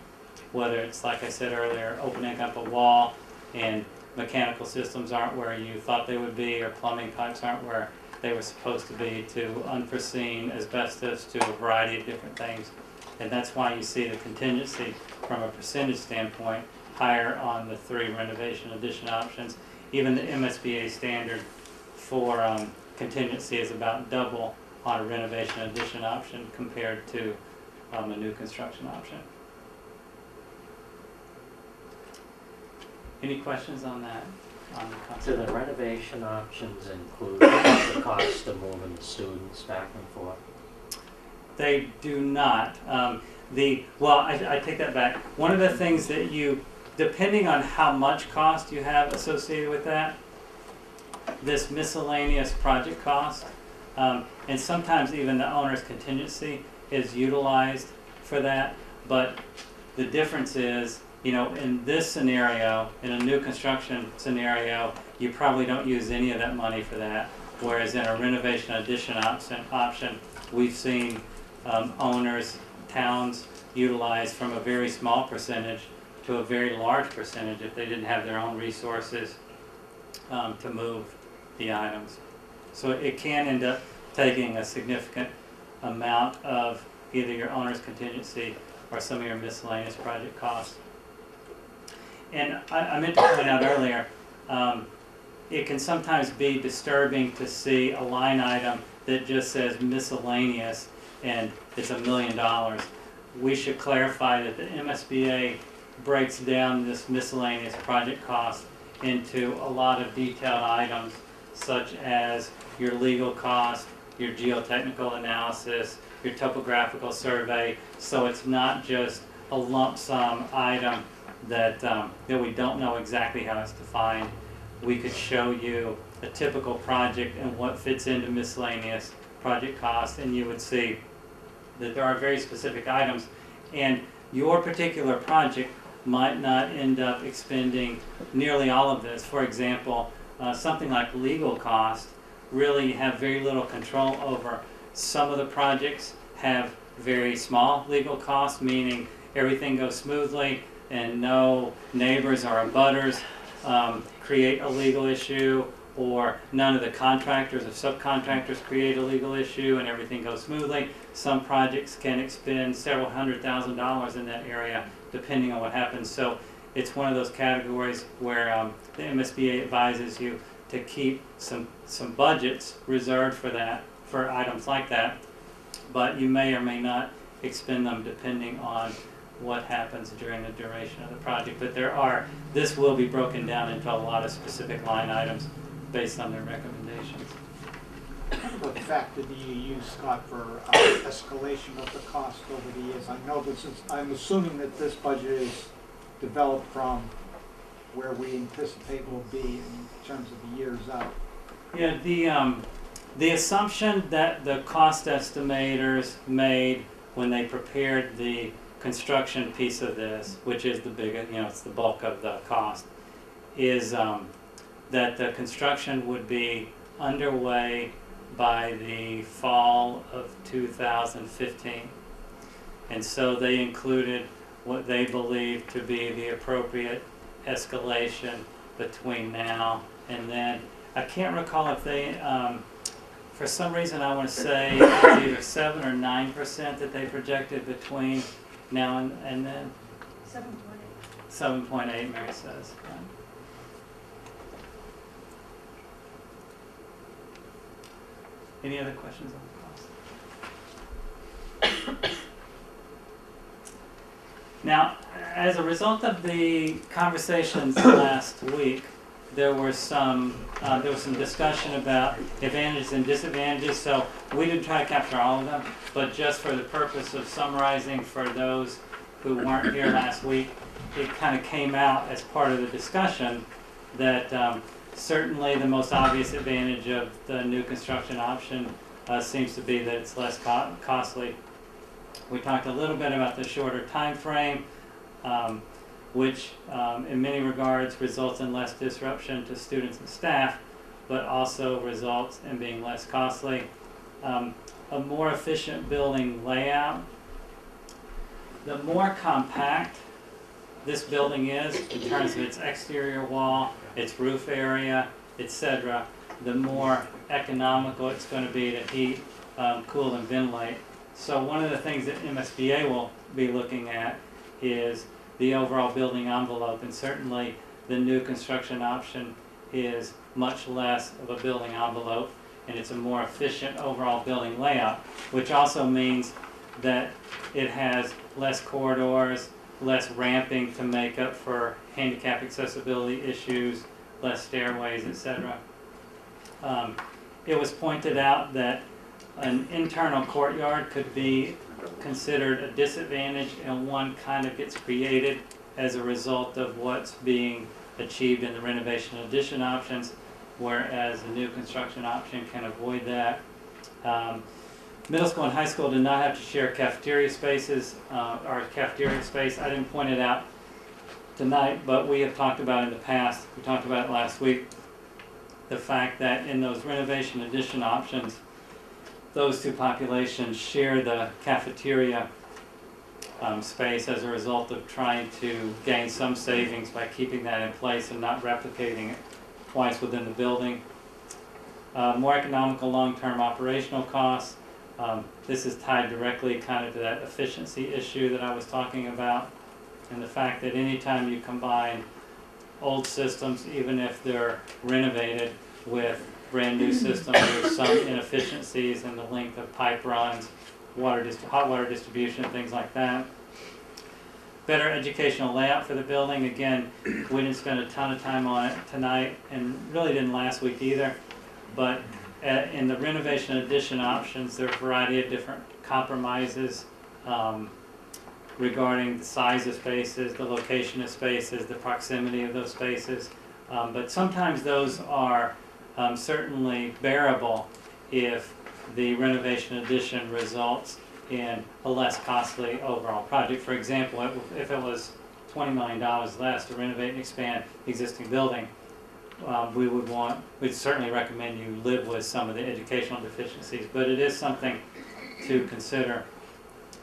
S8: whether it's, like I said earlier, opening up a wall and mechanical systems aren't where you thought they would be, or plumbing pipes aren't where they were supposed to be, to unforeseen asbestos, to a variety of different things. And that's why you see the contingency from a percentage standpoint higher on the three renovation addition options. Even the MSBA standard for contingency is about double on a renovation addition option compared to a new construction option. Any questions on that? On the
S10: Do
S8: concept?
S10: the renovation options include the cost of moving the students back and forth?
S8: They do not. Well, I take that back. One of the things that you, depending on how much cost you have associated with that, this miscellaneous project cost, and sometimes even the owner's contingency is utilized for that. But the difference is, you know, in this scenario, in a new construction scenario, you probably don't use any of that money for that. Whereas in a renovation addition option, we've seen owners, towns utilize from a very small percentage to a very large percentage if they didn't have their own resources to move the items. So it can end up taking a significant amount of either your owner's contingency or some of your miscellaneous project costs. And I meant to point out earlier, it can sometimes be disturbing to see a line item that just says miscellaneous and it's $1 million. We should clarify that the MSBA breaks down this miscellaneous project cost into a lot of detailed items, such as your legal cost, your geotechnical analysis, your topographical survey. So it's not just a lump sum item that we don't know exactly how it's defined. We could show you a typical project and what fits into miscellaneous project cost, and you would see that there are very specific items, and your particular project might not end up expending nearly all of this. For example, something like legal cost, really you have very little control over. Some of the projects have very small legal costs, meaning everything goes smoothly and no neighbors or abutters create a legal issue, or none of the contractors or subcontractors create a legal issue and everything goes smoothly. Some projects can expend several $100,000s in that area depending on what happens. So it's one of those categories where the MSBA advises you to keep some budgets reserved for that, for items like that, but you may or may not expend them depending on what happens during the duration of the project. But this will be broken down into a lot of specific line items based on their recommendations.
S9: What factor do you use, Scott, for escalation of the cost over the years? I know I'm assuming that this budget is developed from where we anticipate will be in terms of the years out.
S8: Yeah, the assumption that the cost estimators made when they prepared the construction piece of this, which is the biggest, it's the bulk of the cost, is that the construction would be underway by the fall of 2015. And so they included what they believed to be the appropriate escalation between now and then. I can't recall if they, for some reason I want to say it's either 7 or 9% that they projected between now and then.
S6: 7.8.
S8: 7.8, Mary says. Any other questions on the cost? Now, as a result of the conversations last week, there was some discussion about advantages and disadvantages. So we didn't try to capture all of them, but just for the purpose of summarizing for those who weren't here last week, it kind of came out as part of the discussion that certainly the most obvious advantage of the new construction option seems to be that it's less costly. We talked a little bit about the shorter time frame, which in many regards results in less disruption to students and staff, but also results in being less costly. A more efficient building layout. The more compact this building is in terms of its exterior wall, its roof area, etc., the more economical it's going to be to heat, cool, and ventilate. So one of the things that MSBA will be looking at is the overall building envelope, and certainly the new construction option is much less of a building envelope, and it's a more efficient overall building layout, which also means that it has less corridors, less ramping to make up for handicap accessibility issues, less stairways, etc. It was pointed out that an internal courtyard could be considered a disadvantage, and one kind of gets created as a result of what's being achieved in the renovation addition options, whereas the new construction option can avoid that. Middle school and high school do not have to share cafeteria spaces, or cafeteria space. I didn't point it out tonight, but we have talked about it in the past. We talked about it last week. The fact that in those renovation addition options, those two populations share the cafeteria space as a result of trying to gain some savings by keeping that in place and not replicating it twice within the building. More economical long-term operational costs. This is tied directly kind of to that efficiency issue that I was talking about, and the fact that anytime you combine old systems, even if they're renovated, with brand new systems, there's some inefficiencies in the length of pipe runs, hot water distribution, things like that. Better educational layout for the building. Again, we didn't spend a ton of time on it tonight, and really didn't last week either, but in the renovation addition options, there are a variety of different compromises regarding the size of spaces, the location of spaces, the proximity of those spaces. But sometimes those are certainly bearable if the renovation addition results in a less costly overall project. For example, if it was $20 million less to renovate and expand the existing building, we'd certainly recommend you live with some of the educational deficiencies, but it is something to consider,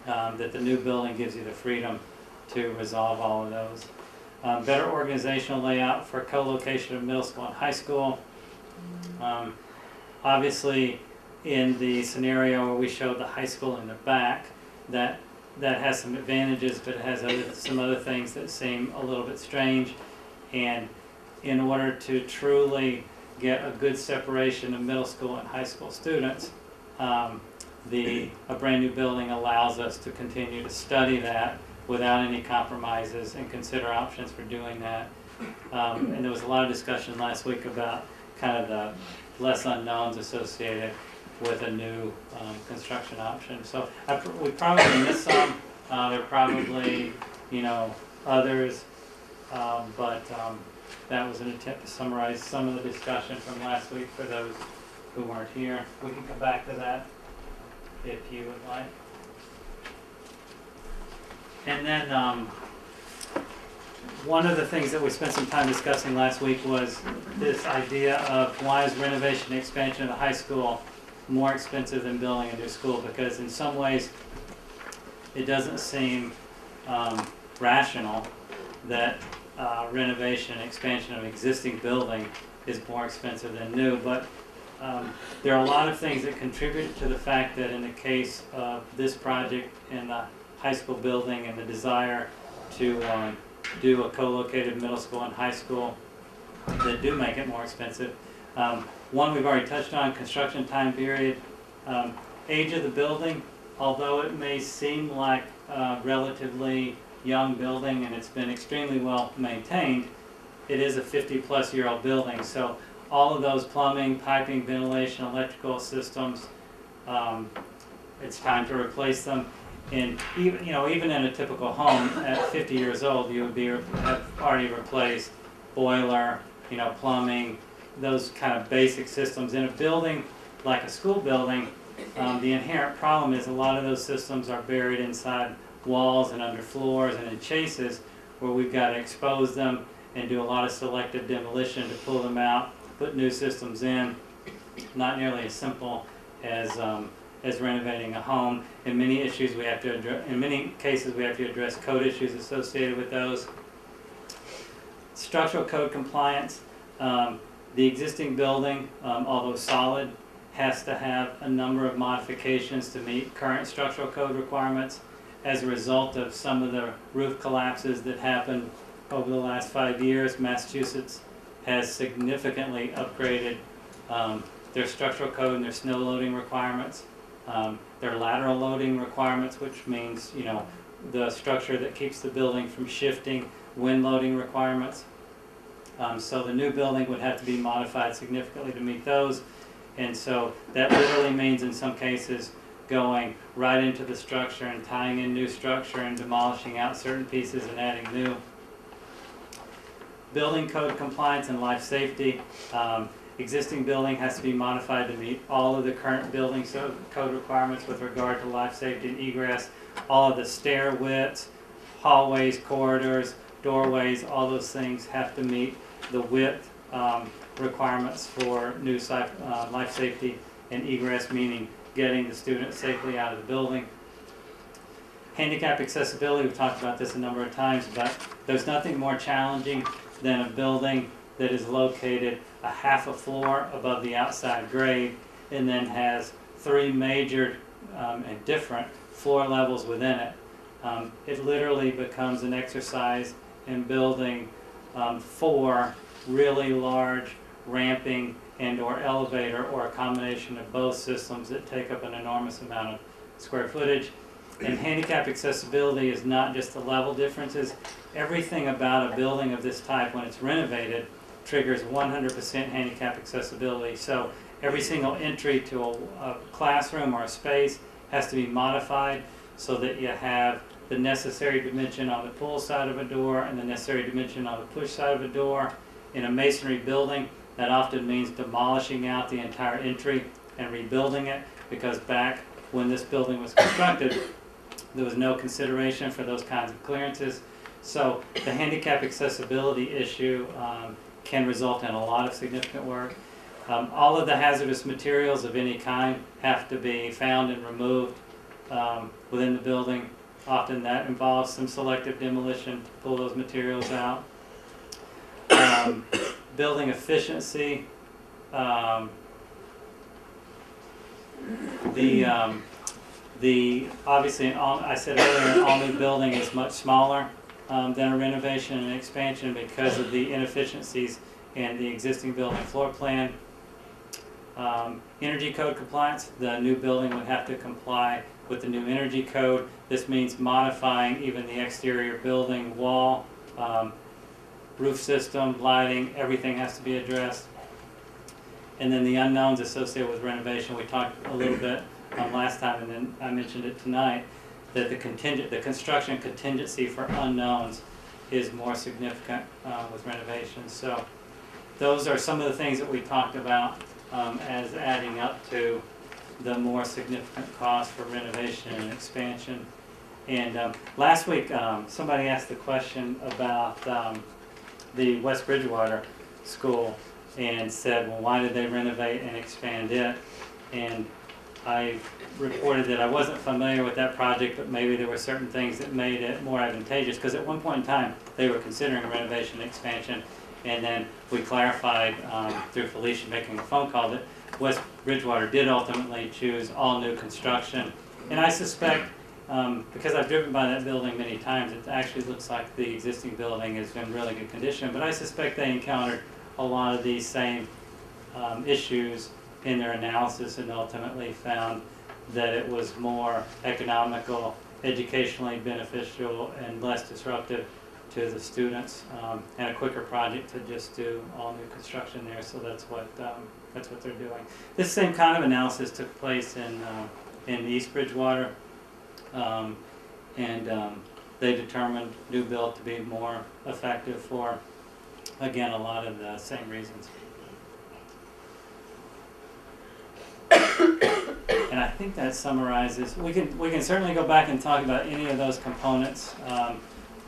S8: that the new building gives you the freedom to resolve all of those. Better organizational layout for co-location of middle school and high school. Obviously, in the scenario where we showed the high school in the back, that has some advantages, but it has some other things that seem a little bit strange. And in order to truly get a good separation of middle school and high school students, a brand new building allows us to continue to study that without any compromises and consider options for doing that. And there was a lot of discussion last week about kind of the less unknowns associated with a new construction option. So we probably missed some. There are probably, others, but that was an attempt to summarize some of the discussion from last week for those who weren't here. We can come back to that if you would like. And then one of the things that we spent some time discussing last week was this idea of why is renovation and expansion of the high school more expensive than building a new school? Because in some ways it doesn't seem rational that renovation and expansion of existing building is more expensive than new. But there are a lot of things that contribute to the fact that in the case of this project in the high school building and the desire to do a co-located middle school and high school that do make it more expensive. One we've already touched on, construction time period, age of the building, although it may seem like a relatively young building and it's been extremely well maintained, it is a 50-plus-year-old building. So all of those plumbing, piping, ventilation, electrical systems, it's time to replace them. And even in a typical home at 50 years old, you would have already replaced boiler, plumbing, those kind of basic systems. In a building like a school building, the inherent problem is a lot of those systems are buried inside walls and under floors and in chases, where we've got to expose them and do a lot of selective demolition to pull them out, put new systems in. Not nearly as simple as renovating a home. In many cases, we have to address code issues associated with those. Structural code compliance. The existing building, although solid, has to have a number of modifications to meet current structural code requirements. As a result of some of the roof collapses that happened over the last 5 years, Massachusetts has significantly upgraded their structural code and their snow loading requirements. Their lateral loading requirements, which means, the structure that keeps the building from shifting, wind loading requirements. So the new building would have to be modified significantly to meet those. And so that literally means in some cases going right into the structure and tying in new structure and demolishing out certain pieces and adding new. Building code compliance and life safety. Existing building has to be modified to meet all of the current building code requirements with regard to life safety and egress. All of the stair widths, hallways, corridors, doorways, all those things have to meet the width requirements for new life safety and egress, meaning getting the student safely out of the building. Handicap accessibility, we've talked about this a number of times, but there's nothing more challenging than a building that is located a half a floor above the outside grade and then has 3 major and different floor levels within it. It literally becomes an exercise in building 4 really large ramping and or elevator or a combination of both systems that take up an enormous amount of square footage. And handicap accessibility is not just the level differences. Everything about a building of this type, when it's renovated, triggers 100% handicap accessibility. So every single entry to a classroom or a space has to be modified so that you have the necessary dimension on the pull side of a door and the necessary dimension on the push side of a door. In a masonry building, that often means demolishing out the entire entry and rebuilding it, because back when this building was constructed, there was no consideration for those kinds of clearances. So the handicap accessibility issue can result in a lot of significant work. All of the hazardous materials of any kind have to be found and removed within the building. Often that involves some selective demolition to pull those materials out. Building efficiency. Obviously, I said earlier, an all-new building is much smaller than a renovation and expansion because of the inefficiencies and the existing building floor plan. Energy code compliance, the new building would have to comply with the new energy code. This means modifying even the exterior building wall, roof system, lighting, everything has to be addressed. And then the unknowns associated with renovation, we talked a little bit last time, and then I mentioned it tonight, that the construction contingency for unknowns is more significant with renovations. So those are some of the things that we talked about as adding up to the more significant cost for renovation and expansion. And last week, somebody asked the question about the West Bridgewater School and said, well, why did they renovate and expand it? And I reported that I wasn't familiar with that project, but maybe there were certain things that made it more advantageous, because at one point in time, they were considering a renovation and expansion, and then we clarified through Felicia making a phone call that West Bridgewater did ultimately choose all new construction. And I suspect, because I've driven by that building many times, it actually looks like the existing building is in really good condition, but I suspect they encountered a lot of these same issues in their analysis and ultimately found that it was more economical, educationally beneficial, and less disruptive to the students, and a quicker project to just do all new construction there. So that's what they're doing. This same kind of analysis took place in East Bridgewater, and they determined new build to be more effective for, again, a lot of the same reasons. And I think that summarizes. We can certainly go back and talk about any of those components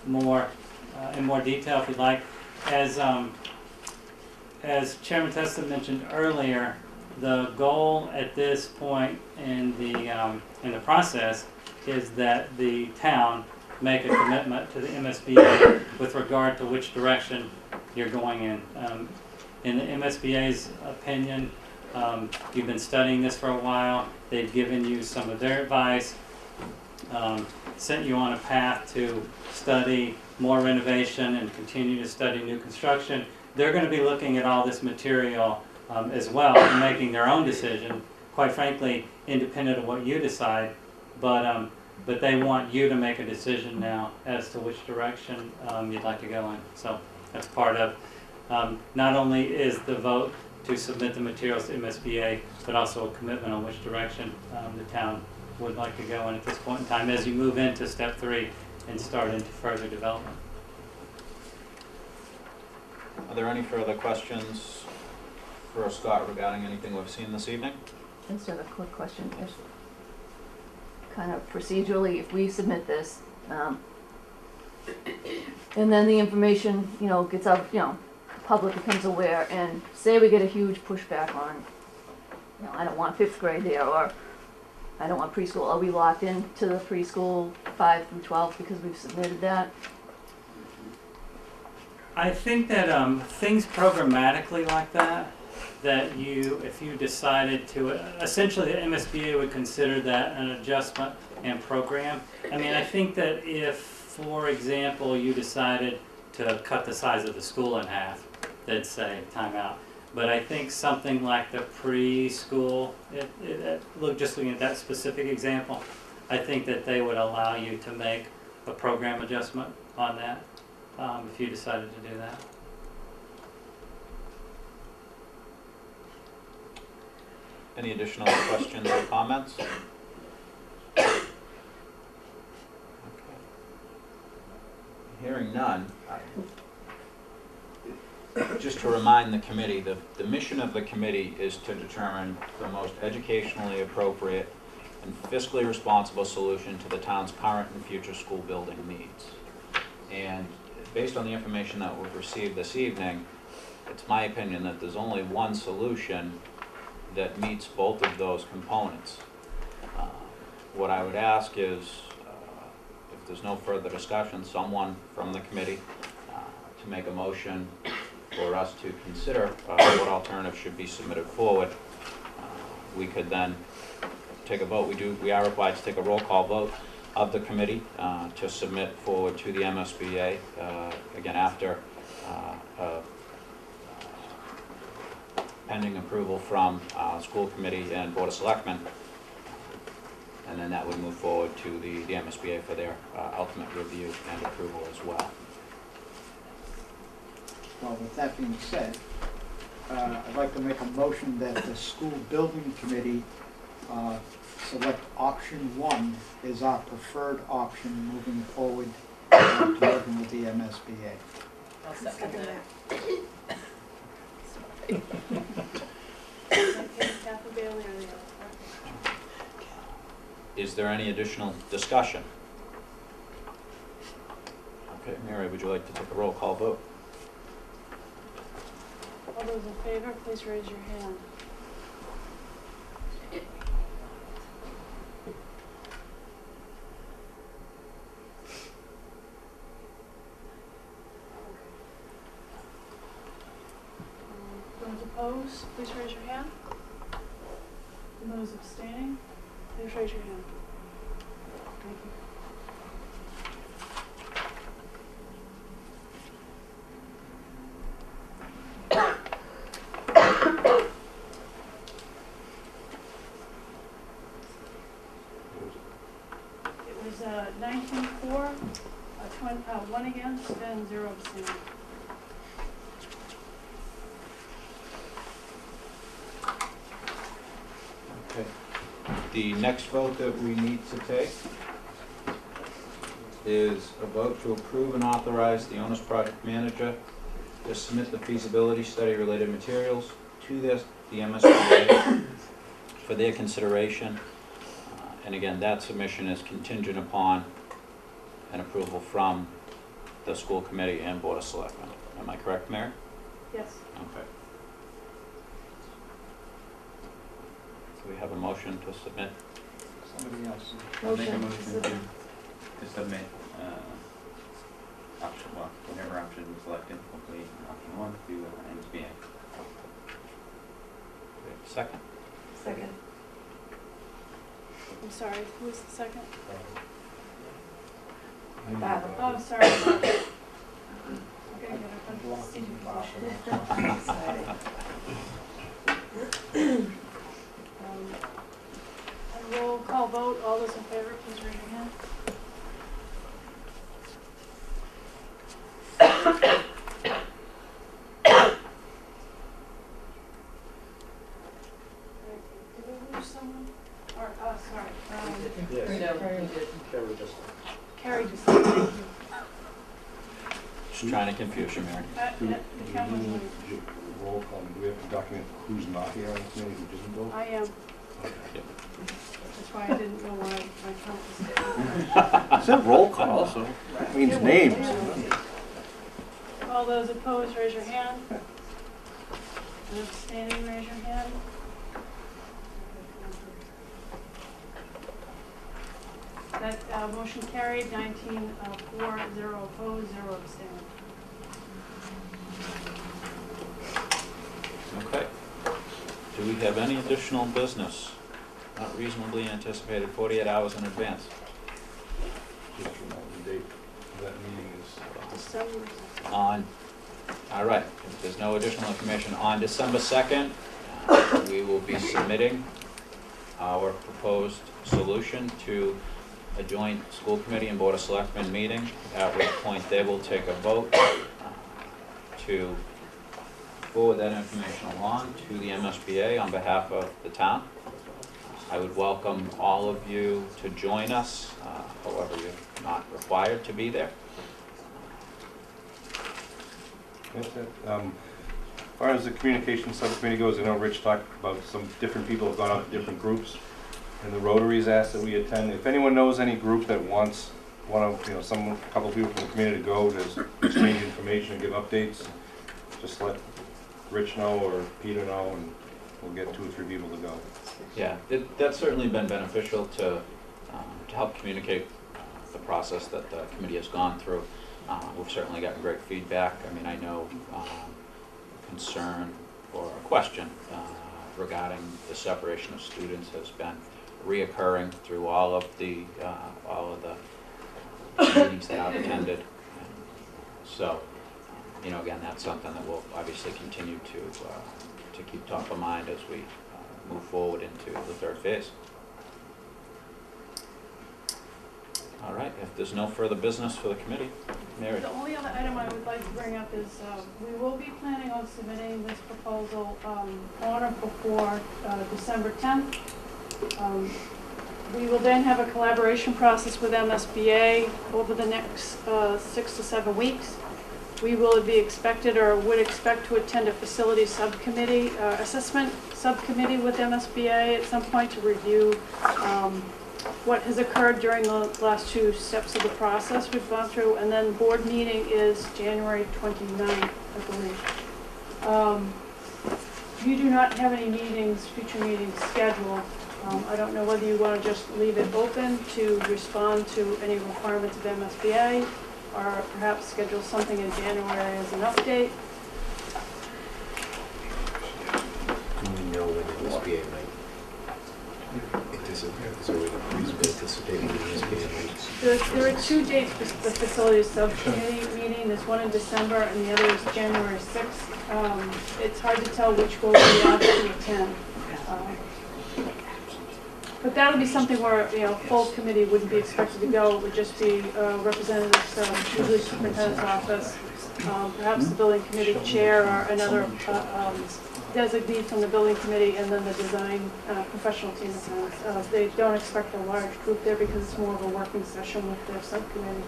S8: in more detail if you'd like. As Chairman Testa mentioned earlier, the goal at this point in the process is that the town make a commitment to the MSBA with regard to which direction you're going in. In the MSBA's opinion, you've been studying this for a while. They've given you some of their advice, sent you on a path to study more renovation and continue to study new construction. They're going to be looking at all this material as well and making their own decision, quite frankly, independent of what you decide. But they want you to make a decision now as to which direction you'd like to go in. So that's part of, not only is the vote to submit the materials to MSBA, but also a commitment on which direction the town would like to go in at this point in time as you move into step 3 and start into further development.
S2: Are there any further questions for Scott regarding anything we've seen this evening?
S4: I just have a quick question. If, kind of procedurally, if we submit this, and then the information, gets out, the public becomes aware, and say we get a huge pushback on, I don't want 5th grade there, or I don't want preschool. Are we locked into the preschool 5 through 12 because we've submitted that?
S8: I think that things programmatically like that if you decided to, essentially the MSBA would consider that an adjustment and program. I mean, I think that if, for example, you decided to cut the size of the school in half, they'd say timeout. But I think something like the preschool, just looking at that specific example, I think that they would allow you to make a program adjustment on that if you decided to do that.
S2: Any additional questions or comments? Okay. Hearing none, just to remind the committee, the mission of the committee is to determine the most educationally appropriate and fiscally responsible solution to the town's current and future school building needs. And based on the information that we've received this evening, it's my opinion that there's only one solution that meets both of those components. What I would ask is, if there's no further discussion, someone from the committee to make a motion for us to consider what alternative should be submitted forward. We could then take a vote. We are required to take a roll call vote of the committee to submit forward to the MSBA, again after pending approval from school committee and board of selectmen. And then that would move forward to the MSBA for their ultimate review and approval as well.
S9: Well, with that being said, I'd like to make a motion that the school building committee select option 1 as our preferred option moving forward to working with the MSBA.
S11: I'll second that.
S6: Kathy Bailey or the other?
S2: Is there any additional discussion? Okay, Mary, would you like to take a roll call vote?
S6: All those in favor, please raise your hand. Those opposed, please raise your hand. And those abstaining, please raise your hand. Thank you. It was 19-4, 1 against, and 0 abstaining.
S2: Okay. The next vote that we need to take is a vote to approve and authorize the owner's project manager to submit the feasibility study related materials to the MSBA for their consideration. And again, that submission is contingent upon an approval from the school committee and board of selectmen. Am I correct, Mary?
S6: Yes.
S2: Okay. So we have a motion to submit.
S9: Somebody else.
S12: I'll make a
S4: Motion.
S12: motion to submit, option, well, whatever option we selected, hopefully option 1 to MSBA.
S2: Second.
S11: Second.
S6: I'm sorry, who was the second?
S11: Bob.
S6: Oh, sorry. Okay, good. And roll call vote, all those in favor, please raise your hand. Did we lose someone? Or, sorry. Carrie just, thank you.
S2: Just trying to confuse you, Mary.
S6: The camera's on.
S1: Roll call, do we have to document who's not here on the committee, who doesn't vote?
S6: I am,
S2: Okay.
S6: that's why I didn't know why my count was.
S1: It said roll call, so it means names.
S6: All those opposed, raise your hand. And abstaining, raise your hand. That motion carried, 19-4, 0 opposed, 0 abstaining.
S2: Okay. Do we have any additional business not reasonably anticipated 48 hours in advance?
S1: Just remember the date of that meeting is.
S6: December.
S2: All right, if there's no additional information, on December 2nd, we will be submitting our proposed solution to a joint school committee and board of selectmen meeting, at which point they will take a vote to forward that information along to the MSBA on behalf of the town. I would welcome all of you to join us, however you're not required to be there.
S1: As far as the communication subcommittee goes, I know Rich talked about some different people have gone out to different groups, and the Rotary's asked that we attend. If anyone knows any group that wants, a couple people from the community to go to exchange information and give updates, just let Rich know or Peter know, and we'll get 2 or 3 people to go.
S2: Yeah, that's certainly been beneficial to help communicate the process that the committee has gone through. We've certainly gotten great feedback. I mean, I know concern or a question regarding the separation of students has been reoccurring through all of the meetings that I've attended. So, again, that's something that we'll obviously continue to to keep top of mind as we move forward into the third phase. All right, if there's no further business for the committee, Mary?
S6: The only other item I would like to bring up is, we will be planning on submitting this proposal, on or before, December 10th. We will then have a collaboration process with MSBA over the next, 6 to 7 weeks. We will be expected or would expect to attend a facility subcommittee, assessment subcommittee with MSBA at some point to review, what has occurred during the last 2 steps of the process we've gone through, and then board meeting is January 29th, I believe. You do not have any meetings, future meetings scheduled. I don't know whether you want to just leave it open to respond to any requirements of MSBA, or perhaps schedule something in January as an update.
S7: Do we know when the SBA might anticipate, is there a way to reasonably anticipate when the SBA might?
S6: There are 2 dates for the facility subcommittee meeting. There's one in December and the other is January 6th. It's hard to tell which will be asked to attend. But that'll be something where, full committee wouldn't be expected to go. It would just be representatives, usually superintendent's office, perhaps the building committee chair or another designee from the building committee, and then the design professional team attends. They don't expect a large group there because it's more of a working session with their subcommittee.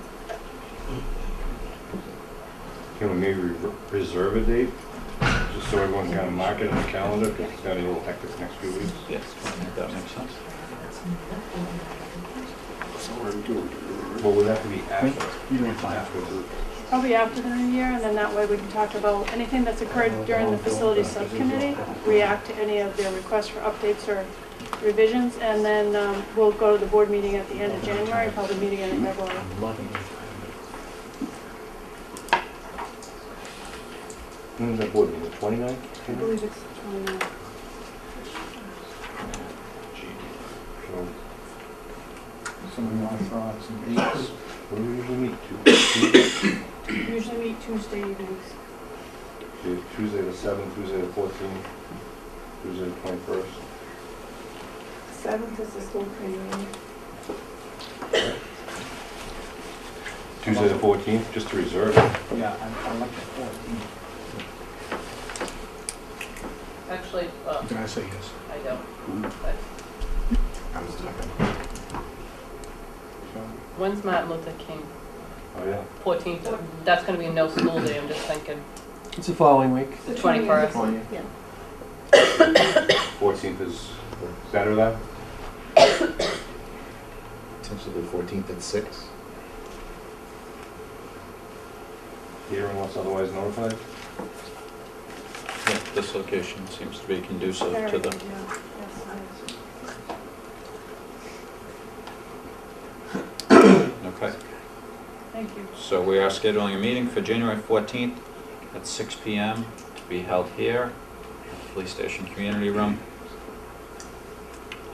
S1: Can we maybe reserve a date, just so everyone can kind of mark it on the calendar, because it's gonna be a little hectic next few weeks?
S2: Yes, that makes sense.
S1: Well, would that be after?
S6: Probably after the new year, and then that way we can talk about anything that's occurred during the facility subcommittee, react to any of their requests for updates or revisions, and then we'll go to the board meeting at the end of January, probably meeting in February.
S1: When is that board meeting, the 29th?
S6: I believe it's 29.
S1: So,
S9: Someone want to throw out some dates?
S1: what do we usually meet, Tuesday?
S6: Usually meet Tuesday evenings.
S1: Tuesday the 7th, Tuesday the 14th, Tuesday the 21st.
S11: 7th is the school committee meeting.
S1: Tuesday the 14th, just to reserve it.
S9: Yeah, I like the 14th.
S13: Actually,
S7: Did I say yes?
S13: I don't. But
S7: I was talking.
S13: when's Martin Luther King?
S1: Oh, yeah.
S13: 14th. That's going to be a no school day. I'm just thinking.
S14: It's the following week.
S13: The 21st.
S14: Yeah.
S1: 14th is better than?
S7: Potentially the 14th at 6.
S1: Here unless otherwise notified?
S2: Yeah, this location seems to be conducive
S6: Very
S2: to
S6: good,
S2: the,
S6: yeah. Yes, it
S2: okay.
S6: is. Thank you.
S2: So we are scheduling a meeting for January 14th at 6 p.m. to be held here, at the Police Station Community Room,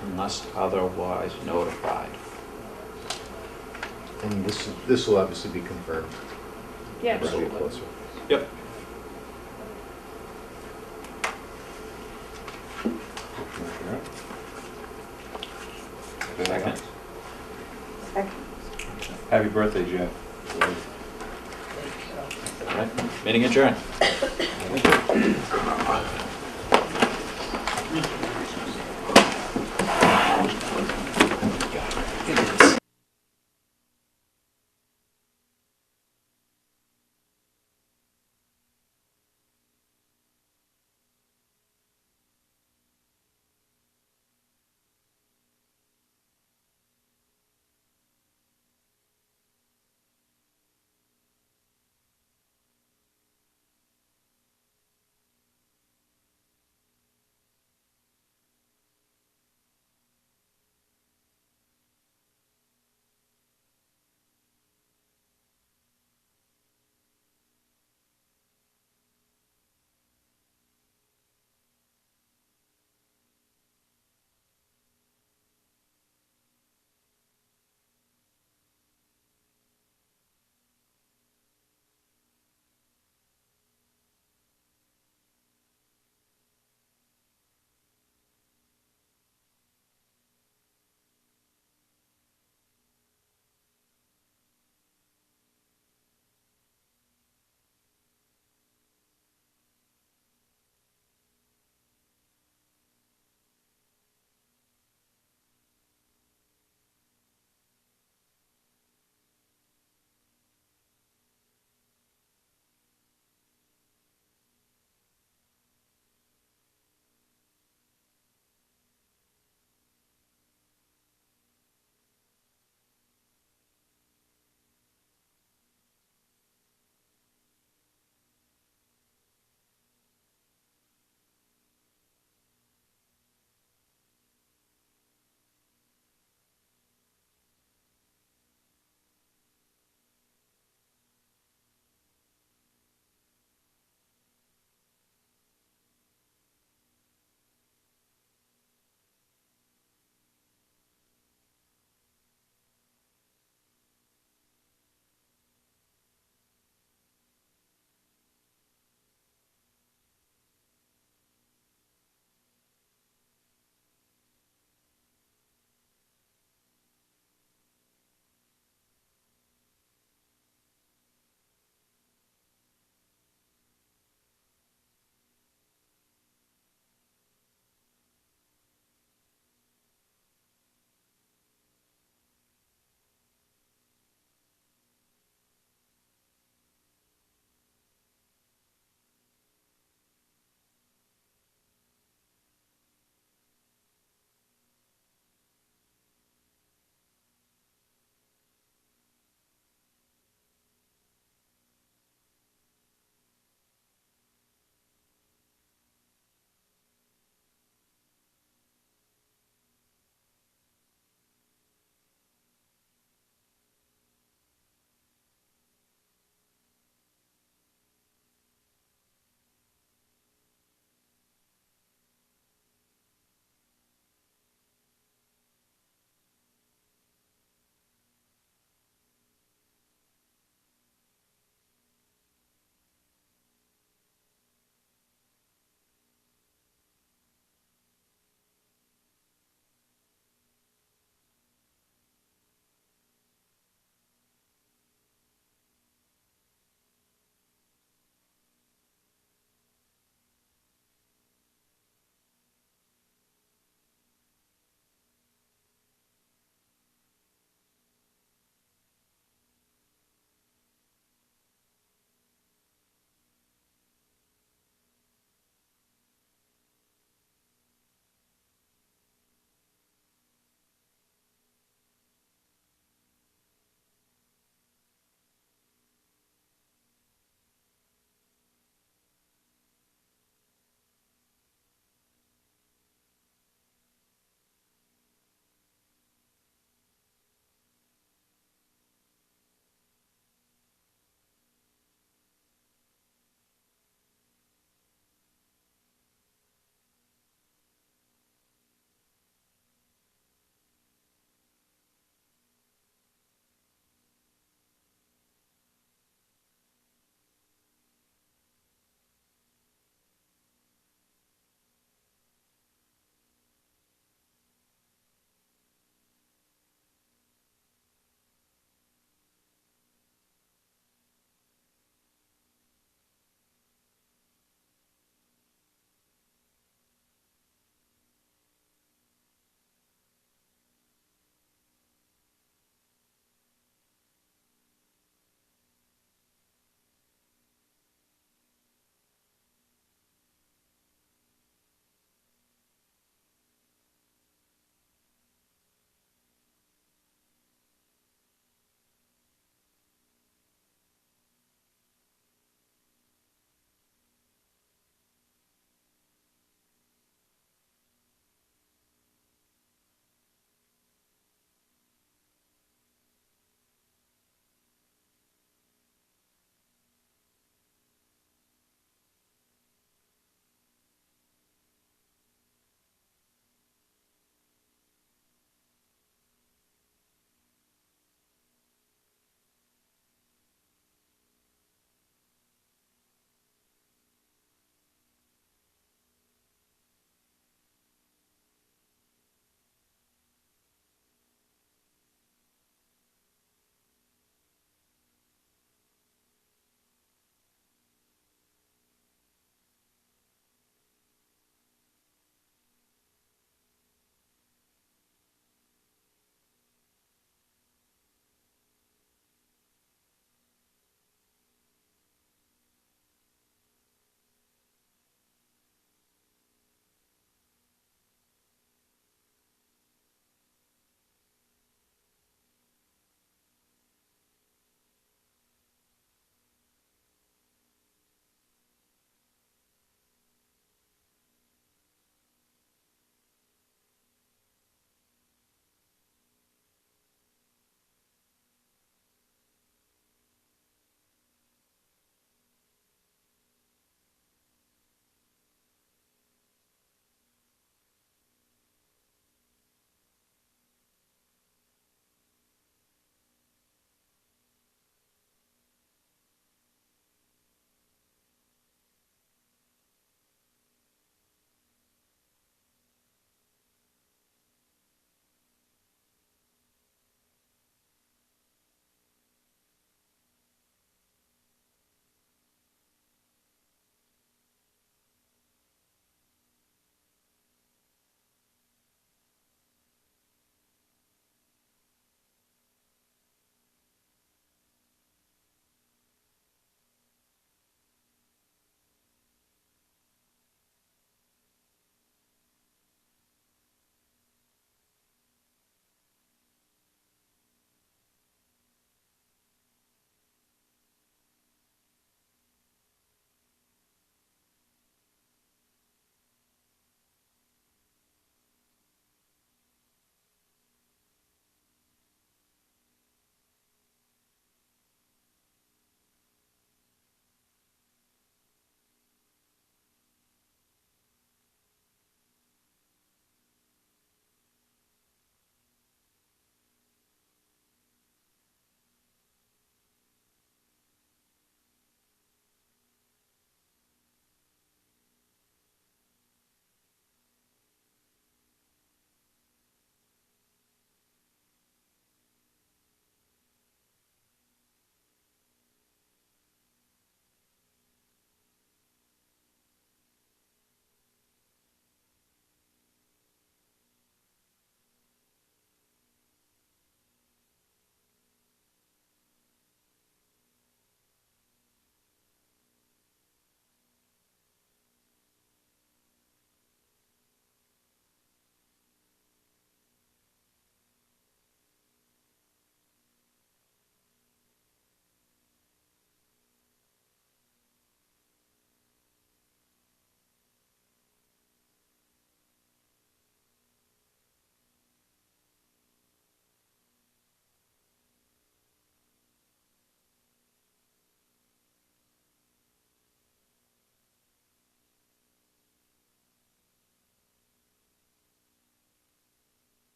S2: unless otherwise notified.
S7: And this will obviously be confirmed.
S6: Yeah,
S7: As we get
S6: absolutely.
S7: closer.
S2: Yep.
S1: Anything else?
S11: Second.
S1: Happy birthday, Jen.
S2: All right, meeting adjourned.